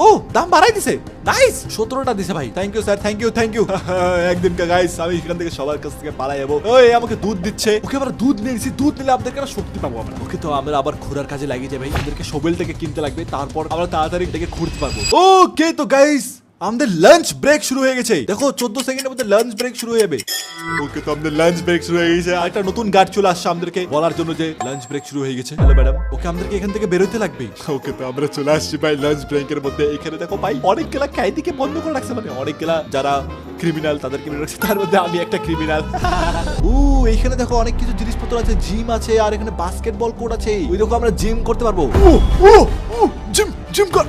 ও দাম বাড়াই দিছে, নাইস 17টা দিছে ভাই, thank you sir, thank you thank you. একদিন কা গাইস আমি এখান থেকে সবার কাছ থেকে পালাই যাবো। ওই আমাকে দুধ দিচ্ছে, ওকে আমরা দুধ নিয়েছি, দুধ নিলে আমাদেরকে একটা শক্তি পাবো আমরা। ওকে তো আমরা আবার ঘোরার কাজে লাগিয়ে যাই ভাই, আমাদেরকে শোভেলটাকে কিনতে লাগবে, তারপর আমরা তাড়াতাড়ি এটাকে ঘুরতে পারবো। ওকে তো গাইস আমাদের লাঞ্চ ব্রেক শুরু হয়ে গেছে, দেখো 14 সেকেন্ডের মধ্যে লাঞ্চ ব্রেক শুরু হয়ে যাবে। ওকে তো আমাদের লাঞ্চ ব্রেক শুরু হয়ে গেছে, একটা নতুন গার্ড চলে আসছে আমাদেরকে বলার জন্য যে লাঞ্চ ব্রেক শুরু হয়ে গেছে। হ্যালো ম্যাডাম, ওকে আমাদেরকে এখান থেকে বেরোতে লাগবে। ওকে তো আমরা চলে আসছি ভাই লাঞ্চ ব্রেকের মধ্যে। এখানে দেখো ভাই অনেকগুলা কায়দিকে বন্ধ করে রাখছে, মানে অনেকগুলা যারা ক্রিমিনাল তাদেরকে বের রাখছে, তার মধ্যে আমি একটা ক্রিমিনাল। এইখানে দেখো অনেক কিছু জিনিসপত্র আছে, জিম আছে, আর এখানে বাস্কেটবল কোর্ট আছে। ওই দেখো আমরা জিম করতে পারবো। জিম জিম কর,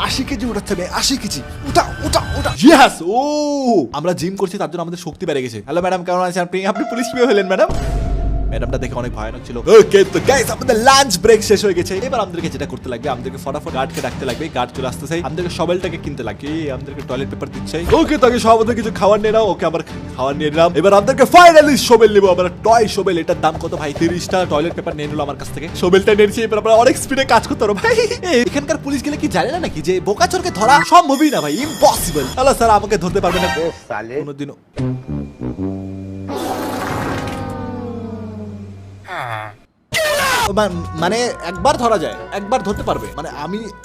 80 কেজি উঠাচ্ছে হবে, 80 কেজি উঠা উঠা উঠা। ইয়েস, ও আমরা জিম করছি তার জন্য আমাদের শক্তি বেড়ে গেছে। হ্যালো ম্যাডাম, কেমন আছেন আপনি? আপনি পুলিশ পেয়ে হলেন ম্যাডাম? ম্যাডামটা দেখে অনেক ভয়ানক ছিল। ওকে তো গাইস আমাদের লাঞ্চ ব্রেক শেষ হয়ে গেছে। এবার আমাদেরকে যেটা করতে লাগবে, আমাদেরকে ফটাফট গার্ডকে ডাকতে লাগবে, গার্ড চলে আসতেছে, আমাদেরকে শোভেলটাকে কিনতে লাগবে, আমাদেরকে টয়লেট পেপার দিচ্ছে। ওকে তো আগে সব কিছু খাবার নিয়ে নাও। ওকে আবার খাবার নিয়ে নিলাম, এবার আমাদেরকে ফাইনালি শোভেল নেবো আমরা, টয় শোভেল। এটার দাম কত ভাই? 30টা টয়লেট পেপার নিয়ে নিলো আমার কাছ থেকে, শোভেলটা নিয়েছি। এবার আমরা অনেক স্পিডে কাজ করতে পারবো ভাই। এখানকার পুলিশ গেলে কি জানে না নাকি যে বোকাচোরকে ধরা সম্ভবই না ভাই, ইম্পসিবল। হ্যালো স্যার, আমাকে ধরতে পারবে না কোনোদিনও? মানে একবার ধরা যায়, একবার ধরতে পারবে, মানে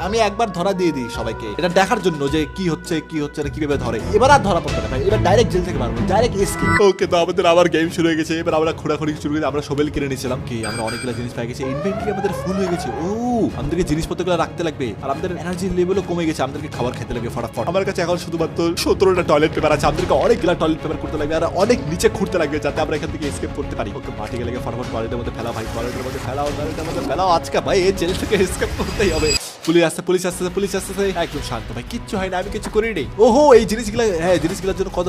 আমি একবার ধরা দিয়ে দিই সবাইকে, এটা দেখার জন্য যে কি হচ্ছে না, কিভাবে ধরে। এবার আর ধরা পড়বে না ভাই, এবার ডাইরেক্ট জেল থেকে পারবো, ডাইরেক্ট এসকেপ। ওকে তো আমাদের আবার গেম শুরু হয়ে গেছে। এবার আমরা খোঁড়াখুড়ি শুরু করে আমরা শোভেল কিনে নিয়েছিলাম, কি আমরা অনেকগুলো জিনিস পেয়ে গেছি, ইনভেন্টরি আমাদের ফুল হয়ে গেছে। ও আমাদেরকে জিনিসপত্রগুলো রাখতে লাগবে, আর আমাদের এনার্জি লেভেলও কমে গেছে, আমাদেরকে খাবার খেতে লাগবে ফটাফট। আমার কাছে এখন শুধুমাত্র 17টা টয়লেট পেপার আছে, আমাদেরকে অনেকগুলো টয়লেট পেপার করতে লাগবে, আর অনেক নিচে খুঁড়তে লাগবে যাতে আমরা এখান থেকে এসকেপ করতে পারি। ওকে মাটি গেলে ফটাফট টয়লেটের মধ্যে ফেলা ভাই, টয়লেটের মধ্যে ফেলাও, টয়লেটের মধ্যে ফেলাও। আজকে ভাই এই জেল থেকে এসকেপ করতেই হবে। পুলিশ আসছে, পুলিশ আসছে, পুলিশ আসছে। একদম শান্ত ভাই, কিচ্ছু হয় না, আমি কিছু করিনি। ওহো এই জিনিসগুলো, হ্যাঁ জিনিসগুলোর জন্য কত?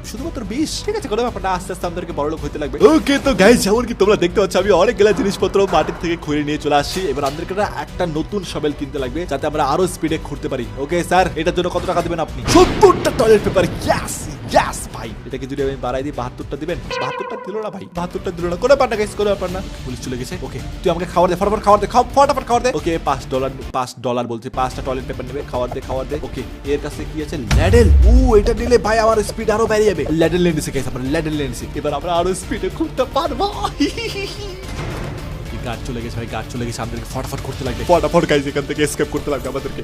শুধুমাত্র 20। ঠিক আছে, কোনো ব্যাপার না, আস্তে আস্তে আমাদেরকে বড় লোক হতে লাগবে। ওকে তো গাইস যেমন কি তোমরা দেখতে পাচ্ছ, আমি অনেকগুলো জিনিসপত্র মাটির থেকে খুঁড়ে নিয়ে চলে আসছি। এবার আমাদেরকে একটা নতুন শোভেল কিনতে লাগবে যাতে আমরা আরো স্পিডে ঘুরতে পারি। ওকে স্যার, এটার জন্য কত টাকা দিবেন আপনি? 70টা টয়লেট পেপার। ইয়েস ইয়েস ভাই, এটাকে যদি আমি বাড়াই দিই 72টা দিবেন? 72টা দিল না ভাই, 72টা দিল না, কোনো ব্যাপার না গাইস, কোনো ব্যাপার না। পুলিশ চলে গেছে। ওকে তুই আমাকে খাবার দে, ফটাফট খাবার দে, ফটাফট খাবার দে। ওকে $5 বলছে, 5টা টয়লেট পেপার নেবে, খাবার দে। ওকে এর কাছে কি আছে? ল্যাডেল। এটা নিলে ভাই আমার স্পিড আরো বেড়ে যাবে। ল্যাডেল নিয়ে নিছি গাইস, আমরা ল্যাডেল নিয়ে নিছি, এবার আমরা আরো স্পিডে ঘুরতে পারবো। গার্ড চলে গেছে ভাই, গার্ড চলে গেছে, আমাদেরকে ফটাফট করতে লাগবে, ফটাফট গাইস এখান থেকে এসকেপ করতে লাগবে আমাদেরকে।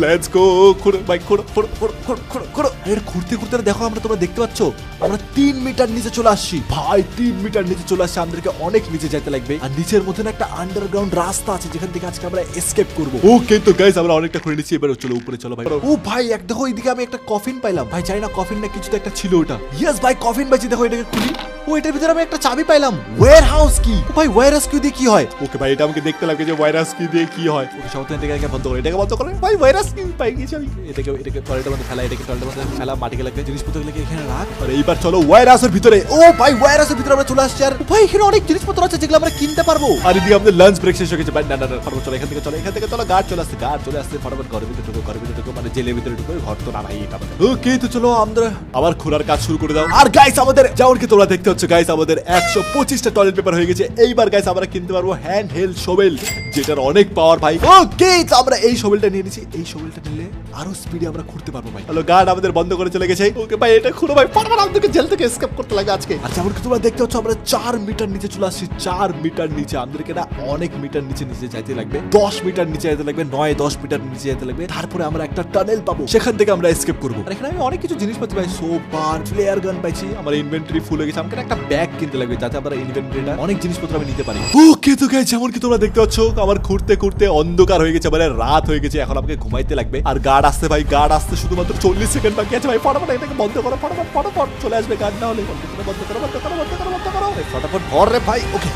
লেটস গো খুঁড়ো ভাই, খুঁড়ো। এর ঘুরতে দেখো আমরা, তোমরা দেখতে পাচ্ছ আমরা 3 মিটার নিচে চলে আসছি ভাই, 3 মিটার নিচে চলে আসছি। আমাদেরকে অনেক নিচে যেতে লাগবে, আর নিচের মধ্যে না একটা আন্ডারগ্রাউন্ড রাস্তা আছে যেখান থেকে আজকে আমরা এসকেপ করবো। ওকে তো গাইস আমরা অনেকটা করে নিচ্ছি, এবার চলো উপরে চলো ভাই। ও ভাই দেখো এইদিকে আমি একটা কফিন পাইলাম ভাই, জানি না কফিন না কিছু তো একটা ছিল ওটা। ইয়েস ভাই কফিন পাইছি, দেখো এটাকে খুলি। ও এটার ভিতরে আমি একটা চাবি পাইলাম, ওয়্যার হাউস কি। ভাই ওয়্যার হাউস কি দিয়ে কি হয়? ওকে ভাই এটা আমাকে দেখতে লাগবে যে ওয়্যার হাউস কি দিয়ে কি হয়। ওকে সাবধানে এটাকে বন্ধ করে, এটাকে বন্ধ করে ভাই, ওয়্যার হাউস কি পাই গেছি আমি। এটাকে টয়লেটের মধ্যে ফেলা, এটাকে টয়লেটের মধ্যে ফেলা, মাটিকে লাগবে, জিনিসপত্রগুলোকে এখানে রাখ। আর এইবার চলো ওয়্যার হাউসের ভিতরে। ও ভাই ওয়্যার হাউসের ভিতরে আমরা চলে আসছি, আর ভাই এখানে অনেক জিনিসপত্র আছে যেগুলো আমরা কিনতে পারবো। আর এদিকে আমাদের লাঞ্চ ব্রেক শেষ হয়ে গেছে ভাই। না ফটাফট চলো এখান থেকে চলো, গার্ড চলে আসছে, ফটাফট ঘরের ভিতরে ঢুকো, মানে জেলের ভিতরে ঢুকো, ঘর তো না ভাই এটা। ওকে তো চলো আমরা আবার খোঁড়ার কাজ শুরু করে দাও। আর গাইস আমাদের যেমন কি তোমরা দেখতে হচ্ছ গাইস, আমাদের 125টা টয়লেট পেপার হয়ে গেছে। এইবার গাইস আমরা কিনতে পারবো হ্যান্ড হেল্ড শোভেল, যেটার অনেক পাওয়ার ভাই। ওকে তো আমরা এই শোভেলটা নিয়ে নিয়েছি, এই শোভেলটা নিলে আরো স্পিডে আমরা ঘুরতে পারবো ভাই। হ্যালো গার্ড আমাদের বন্ধ করে চলে গেছে। ওকে ভাই এটা খুলো ভাই, ফটাফট আমাদেরকে জেল থেকে এসকেপ করতে লাগে আজকে। আর যেমন কি তোমরা দেখতে হচ্ছ আমরা 4 মিটার নিচে চলে আসছি, 4 মিটার নিচে। আমাদেরকে না অনেক মিটার নিচে যাইতে লাগবে, 10 মিটার নিচে যেতে লাগবে, 9-10 মিটার নিচে যেতে লাগবে, তারপরে আমরা একটা টানেল পাবো, সেখান থেকে আমরা এসকেপ করবো। আর এখানে আমি অনেক কিছু জিনিস পাচ্ছি ভাই, সোপার ফ্লেয়ার গান পাইছি, আমার ইনভেন্টরি ফুল হয়ে গেছে। আমাকে না একটা ব্যাগ কিনতে লাগবে যাতে আমরা ইনভেন্টরিটা অনেক জিনিসপত্র আমি নিতে পারি। ওকে তো গাইস যেমন কি তোমরা দেখতে পাচ্ছ আমার ঘুরতে ঘুরতে অন্ধকার হয়ে গেছে, মানে রাত হয়ে গেছে। এখন আমাকে ঘুমাইতে লাগবে। আর গার্ড আসছে ভাই, গার্ড আসতে শুধুমাত্র 40 সেকেন্ড বাকি আছে ভাই। ফটাফট এটাকে বন্ধ করো, ফটাফট ফটাফট চলে আসবে গার্ড, না হলে বন্ধ করো বন্ধ করো বন্ধ করো বন্ধ করো বন্ধ করো ফটাফট ধর রে ভাই। ওকে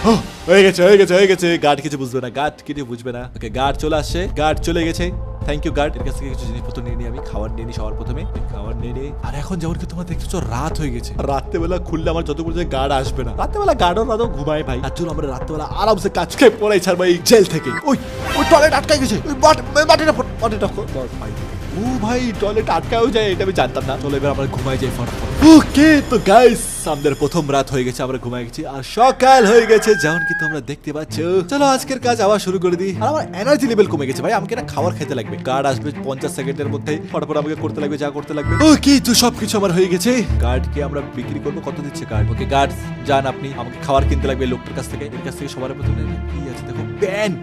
হয়ে গেছে হয়ে গেছে হয়ে গেছে। গার্ড কিছু বুঝবে না, গার্ড কিছু বুঝবে না। ওকে গার্ড চলে আসছে, গার্ড চলে গেছে। Thank you guard. এর কাছ থেকে কিছু জিনিসপত্র নিয়ে নিই আমি। খাবার নিয়ে নিই সবার প্রথমে, খাবার নিয়ে নিই। আর এখন যেমন কি তোমরা দেখতেছো রাত হয়ে গেছে। রাত্রেবেলা খুললে আমার যত বলছে গার্ড আসবে না। রাত্রেবেলা গার্ডও রাতও ঘুমায় ভাই। আর চলো আমরা রাত্রেবেলা আরামসে কাজ খেয়ে পড়াই ছাড়বো এই জেল থেকে। ওই ওই টয়লেট আটকাই গেছে, ওই মাটিটা মাটিটা ভাই। ও ভাই টয়লেট আটকাও যায়, এটা আমি জানতাম না। চলো এবার আমরা ঘুমাই যাই ফটাফট। ওকে তো গাইস আমাদের প্রথম রাত হয়ে গেছে, আমরা ঘুমাই গেছি আর সকাল হয়ে গেছে যেমন কি তোমরা দেখতে পাচ্ছ। চলো আজকের কাজ আবার শুরু করে দিই। আর আমার এনার্জি লেভেল কমে গেছে ভাই, আমাকে না খাবার খেতে লাগবে। গার্ড আসবে 50 সেকেন্ডের মধ্যে, ফটাফট আমাকে করতে লাগবে যা করতে লাগবে। ওকে তো সবকিছু আমার হয়ে গেছে। গার্ডকে আমরা বিক্রি করবো, কত দিচ্ছে গার্ড? ওকে গার্ড যান আপনি, আমাকে খাবার কিনতে লাগবে লোকটার কাছ থেকে। এর কাছ থেকে সবার প্রথমে কি আছে দেখো,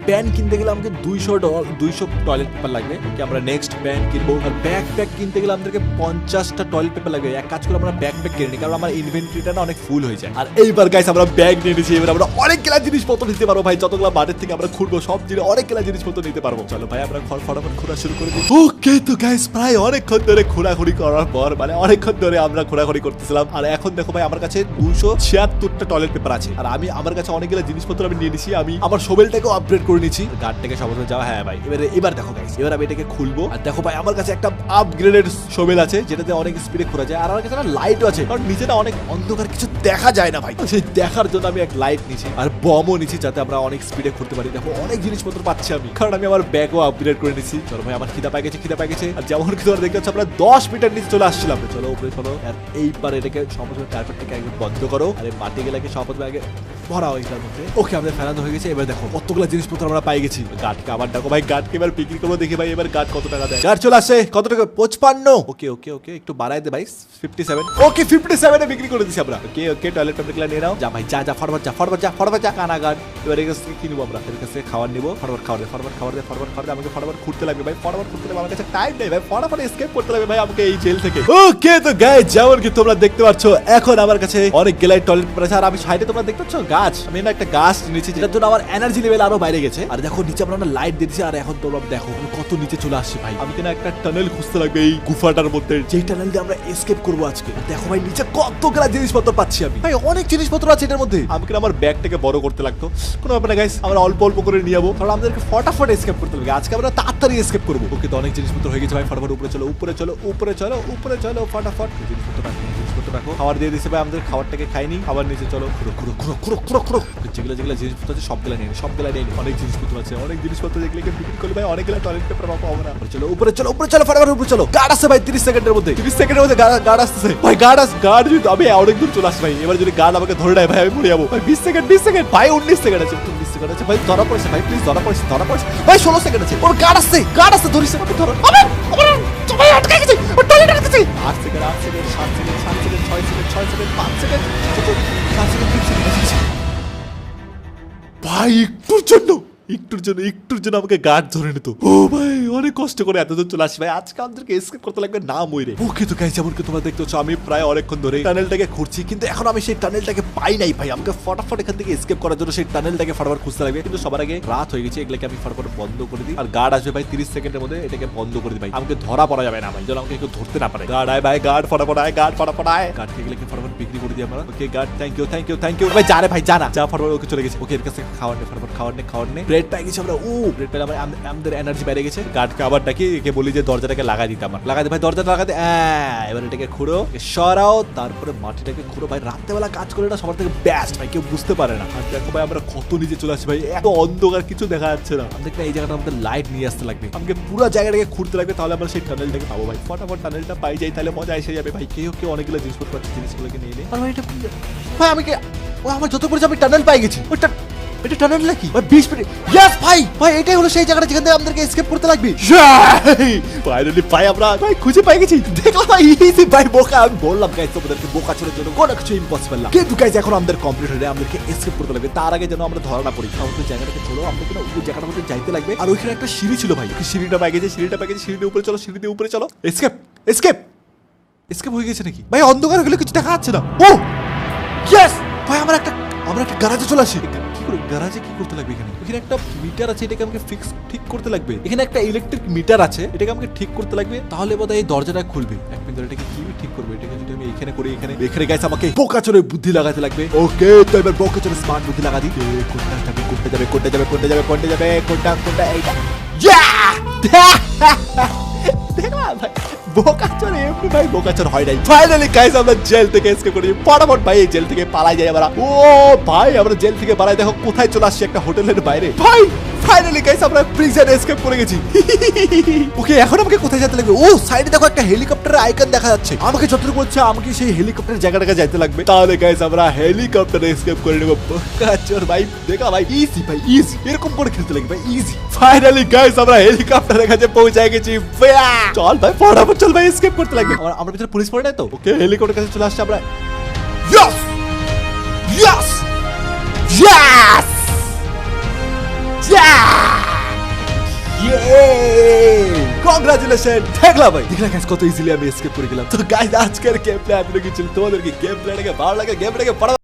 প্যান কিনতে গেলে আমাকে 200 টয়লেট পেপার লাগবে। ওকে আমরা নেক্সট প্যান কিনবো। আর ব্যাকপ্যাক কিনতে গেলে আমাদেরকে 50টা টয়লেট পেপার লাগবে। এক কাজ করে আমরা ব্যাকপ্যাক কিনে নিই, কারণ আমার ইনভেন্টরিটা না অনেক ফুল হয়ে যায়। আর এইবার গাইস আমরা ব্যাগ নিয়ে নিয়েছি, এবার আমরা অনেকগুলা জিনিসপত্র নিতে পারবো ভাই। যতগুলা বাড়ির থেকে আমরা ঘুরবো সব জিনিস অনেকগুলা জিনিসপত্র নিতে পারবো। চলো ভাই আমরা ফটাফট ঘোরা শুরু করে দিই। ওকে তো গাইস প্রায় অনেকক্ষণ ধরে ঘোরাঘুরি করার পর, মানে অনেকক্ষণ ধরে আমরা ঘোরাঘুরি করতেছিলাম। আর এখন দেখো ভাই আমার কাছে 276টা টয়লেট পেপার আছে। আর আমি আমার কাছে অনেকগুলা জিনিসপত্র আমি নিয়ে নিয়েছি। আমি আমার শোভেলটাকেও আপগ্রেড করে নিয়েছি। গার্ডটাকে সবাই যাওয়া, হ্যাঁ ভাই এবার দেখো গাইস, এবার আমি এটাকে খুলবো। আর দেখো ভাই আমার কাছে একটা আপগ্রেডেড শোভেল আছে যেটাতে অনেক স্পিডে ঘোরা যায়। আর আমার কাছে একটা লাইটও আছে, কারণ নিচে না অনেক অন্ধকার, কিছু দেখা যায় না ভাই। সেই দেখার জন্য আমি এক লাইট নিয়েছি আর বমও নিয়েছি যাতে আমরা অনেক স্পিডে ঘুরতে পারি। দেখো অনেক জিনিসপত্র পাচ্ছি আমি, কারণ আমি আমার ব্যাগও আপগ্রেড করে নিয়েছি। চলো ভাই আমার খিদা পাই গেছে। আর যেমন কি তোমরা দেখতে পাচ্ছ আমরা 10 মিটার নিচে চলে আসছিলাম। চলো উপরে চলো। আর এইবার এটাকে সমস্ত কার্পেটটাকে একদম বন্ধ করো। আর মাটি গেলাকে সব আগে ভরা হয়ে গেলার মধ্যে। ওকে আমাদের ফেলানো হয়ে গেছে। এবার দেখো কতগুলো জিনিসপত্র আমরা পাই গেছি। গার্ডকে আবার ডাকো ভাই, গার্ডকে এবার বিক্রি করবো। দেখি ভাই এবার গার্ড কত টাকা দেয়। গার্ড চলে আসে, কত টাকা? 55। ওকে একটু বাড়াই দে ভাই, 57। ওকে 57 এ বিক্রি করে দিছি আমরা। ওকে টয়লেট পেপারগুলো নিয়ে নাও। যা ভাই যা ফটাফট যা কানা গার্ড। এবার এর কাছ থেকে কিনবো আমরা, এর কাছ থেকে খাবার নিবো। ফটাফট খাবার দে। আমাকে ফটাফট ঘুরতে লাগবে ভাই, ফটাফট ঘুরতে লাগবে। আমার কাছে টাইম নেই ভাই, ফটাফট এসকেপ করতে লাগবে ভাই আমাকে এই জেল থেকে। ওকে তো গাইস যেমন কি তোমরা দেখতে পাচ্ছ এখন আমার কাছে অনেক গেলাই টয়লেট পেপার আছে। আর আমি সাইডে তোমরা দেখতে পাচ্ছ গাছ, আমি না একটা গাছ নিয়েছি যেটার জন্য আমার এনার্জি লেভেল আরো বাইরে গেছে। আর দেখো নিচে আমরা লাইট দিয়ে দিয়েছি। আর এখন তোমরা দেখো কত নিচে চলে আসছে ভাই। আমি কিনা একটা টানেল খুঁজতে লাগবে এই গুফাটার মধ্যে, যেই টানেল দিয়ে আমরা এসকেপ করবো আজকে। দেখো ভাই নিচে কতগুলা জিনিসপত্র পাচ্ছি আমি ভাই, অনেক জিনিসপত্র আছে এটার মধ্যে। আমি কিনা আমার ব্যাগটাকে বড় করতে লাগতো, কোনো ব্যাপার না গাইস, আমরা অল্প করে নিয়ে যাবো, কারণ আমাদেরকে ফটাফট এসকেপ করতে হবে। আজকে আমরা তাড়াতাড়ি এসকেপ করবো। ওকে তো অনেক জিনিসপত্র হয়ে গেছে ভাই, ফটাফট উপরে চলো ফটাফট। জিনিসপত্র রাখো। খাবার দিয়ে দিছে ভাই, আমাদের খাবারটাকে খাইনি। খাবার নিচে চলো, খুঁড়ো। যেগুলো জিনিসপত্র আছে সবগুলো নিয়ে অনেক জিনিসপত্র আছে, অনেক জিনিসপত্র যেগুলো বিক্রি করলে ভাই অনেকগুলো টয়লেট পেপার পাবো না। চলো উপরে চলো ফটাফট উপরে চলো। গার্ড আসছে ভাই 30 সেকেন্ডের মধ্যে গার্ড আসতেছে ভাই। গার্ড যদি আমি অনেক দূর চলে আসছি ভাই। এবার যদি গার্ড আমাকে ধরে নেয় ভাই আমি মরে যাবো ভাই। 20 সেকেন্ড ভাই, 19 সেকেন্ড আছে ভাই। ধরা পড়েছে ভাই, প্লিজ ধরা পড়েছে ভাই। 16 সেকেন্ড আছে। ওর গার্ড আসছে ধরিস ধরো। ভাই আটকে গেছে, ওর টয়লেট আটকে গেছে। 8 second 7 second 6 second 5 second 4 second 3 second ভাই। একটুর জন্য আমাকে গার্ড ধরে নিত। ও ভাই অনেক কষ্ট করে এত দূর চলে আসি ভাই। আজকে আমাদেরকে এসকেপ করতে লাগবে না মইরে। ওকে তো গাইস যেমন কি তোমরা দেখতে পাচ্ছ আমি প্রায় অনেকক্ষণ ধরে টানেলটাকে খুঁজছি, কিন্তু এখন আমি সেই টানেলটাকে পাই নাই ভাই। আমাকে ফটাফট এখান থেকে এসকেপ করার জন্য সেই টানেলটাকে ফটাফট খুঁজতে লাগবে। কিন্তু সবার আগে রাত হয়ে গেছে, এগুলোকে আমি ফটাফট বন্ধ করে দিই। আর গার্ড আসবে ভাই 30 সেকেন্ডের মধ্যে, এটাকে বন্ধ করে দিই ভাই। আমাকে ধরা পড়া যাবে না ভাই, যেন আমাকে কেউ ধরতে না পারে। গার্ড আয় ভাই, গার্ড ফটাফট আয়। গার্ডকে এগুলোকে ফটাফট বিক্রি করে দিই আমরা। ওকে গার্ড থ্যাংক ইউ ভাই। যা রে ভাই জানা যা, ফটাফট ওকে চলে গেছে। ওকে এর কাছে খাবার নে, ফটাফট খাবার নে। ব্রেড পাই গেছি আমরা। ব্রেড পেলে আমাদের এনার্জি বেড়ে গেছে। গার্ডকে আবার ডাকি, একে বলি যে দরজাটাকে লাগাই দিতে। আমার লাগাই দে ভাই, দরজাটা লাগাতে। এবার এটাকে খুঁড়ো, সরাও, তারপরে মাটিটাকে খুঁড়ো ভাই। রাত্রেবেলা কাজ করে না সবার থেকে বেস্ট ভাই, কেউ বুঝতে পারে না। আর দেখো ভাই আমরা কত নিচে চলে আসছি ভাই, এত অন্ধকার কিছু দেখা যাচ্ছে না। আমাদেরকে এই জায়গাটা আমাদের লাইট নিয়ে আসতে লাগবে, আমাকে পুরো জায়গাটাকে খুঁড়তে লাগবে, তাহলে আমরা সেই টানেলটাকে পাবো ভাই। ফটাফট টানেলটা পাই যাই তাহলে মজা এসে যাবে ভাই। কেউ অনেকগুলো জিনিসপত্র আছে, জিনিসগুলোকে নিয়ে নেই। আর ভাই এটা ভাই আমাকে আমার যত পড়ছে আমি টানেল পাই গেছি। ওইটা এটা টানেল নাকি ভাই? 20 মিনিট। ইয়েস ভাই এটাই হলো সেই জায়গাটা যেখান থেকে আমাদেরকে এসকেপ করতে লাগবে। ফাইনালি ভাই আমরা ভাই খুঁজে পাই গেছি। দেখলাম ভাই ইজি ভাই। বোকা আমি বললাম গাইস তোমাদেরকে, বোকা ছোড়ার জন্য কোনো কিছু ইম্পসিবল না। কিন্তু গাইস এখন আমাদের কমপ্লিট হয়ে যায়, আমাদেরকে এসকেপ করতে লাগবে। তার আগে যেন আমরা ধরা না পড়ি। আমাদের জায়গাটাকে চলো, আমরা কিন্তু ওই জায়গাটার মধ্যে যাইতে লাগবে। আর ওইখানে একটা সিঁড়ি ছিল ভাই, সিঁড়িটা পাই গেছে। সিঁড়িতে উপরে চলো। এসকেপ হয়ে গেছে নাকি ভাই? অন্ধকার হলে কিছু দেখা যাচ্ছে না। ও ইয়েস ভাই আমরা একটা গ্যারাজে চলে আসি কি করে গ্যারাজে কি করতে লাগবে এখানে এখানে একটা মিটার আছে এটাকে আমাকে ঠিক করতে লাগবে এখানে একটা ইলেকট্রিক মিটার আছে এটাকে আমাকে ঠিক করতে লাগবে তাহলে বোধহয় এই দরজাটা খুলবে এক মিনিট এটাকে কি ঠিক করবে এটাকে যদি আমি এখানে করি এখানে গাইস আমাকে বোকাচোরে বুদ্ধি লাগাতে লাগবে ওকে তো এবার বোকাচোরে স্মার্ট বুদ্ধি লাগা দিই কোনটা যাবে কোনটা এইটা দেখলাম ভাই বোকাচোর এমনি ভাই বোকাচোর হয় নাই ফাইনালি গাইস আমরা জেল থেকে এসকেপ করেছি ফটাফট ভাই এই জেল থেকে পালাই যাই আমরা ও ভাই আমরা জেল থেকে পালাই দেখো কোথায় চলে আসছি একটা হোটেলের বাইরে ভাই ফাইনালি গাইস আমরা প্রিজন এসকেপ করে গেছি ওকে এখন আমাকে কোথায় যেতে লাগবে ও সাইডে দেখো একটা হেলিকপ্টারের আইকন দেখা যাচ্ছে আমাকে যতটুকু হচ্ছে আমাকে সেই হেলিকপ্টারের জায়গাটাকে যাইতে লাগবে তাহলে গাইস আমরা হেলিকপ্টারে এসকেপ করে নেব বোকাচোর ভাই দেখা ভাই ইজি এরকম করে খেলতে লাগবে ভাই ইজি ফাইনালি গাইস আমরা হেলিকপ্টারের কাছে পৌঁছে গেছি চল ভাই ফটাফট চল ভাই এসকেপ করতে লাগবে আমরা ভিতরে পুলিশ পড়ে নাই তো ওকে হেলিকপ্টারের কাছে চলে আসছে আমরা ইয়েস কংগ্রাচুলেশন দেখলা ভাই দেখলা গাইস কত ইজিলি আমি এসকেপ করে গেলাম তো গাইস আজকের গেম প্লে আপনাদের কি ছিল তোমাদেরকে গেম প্লেটাকে ভালো লাগে গেম প্লেটাকে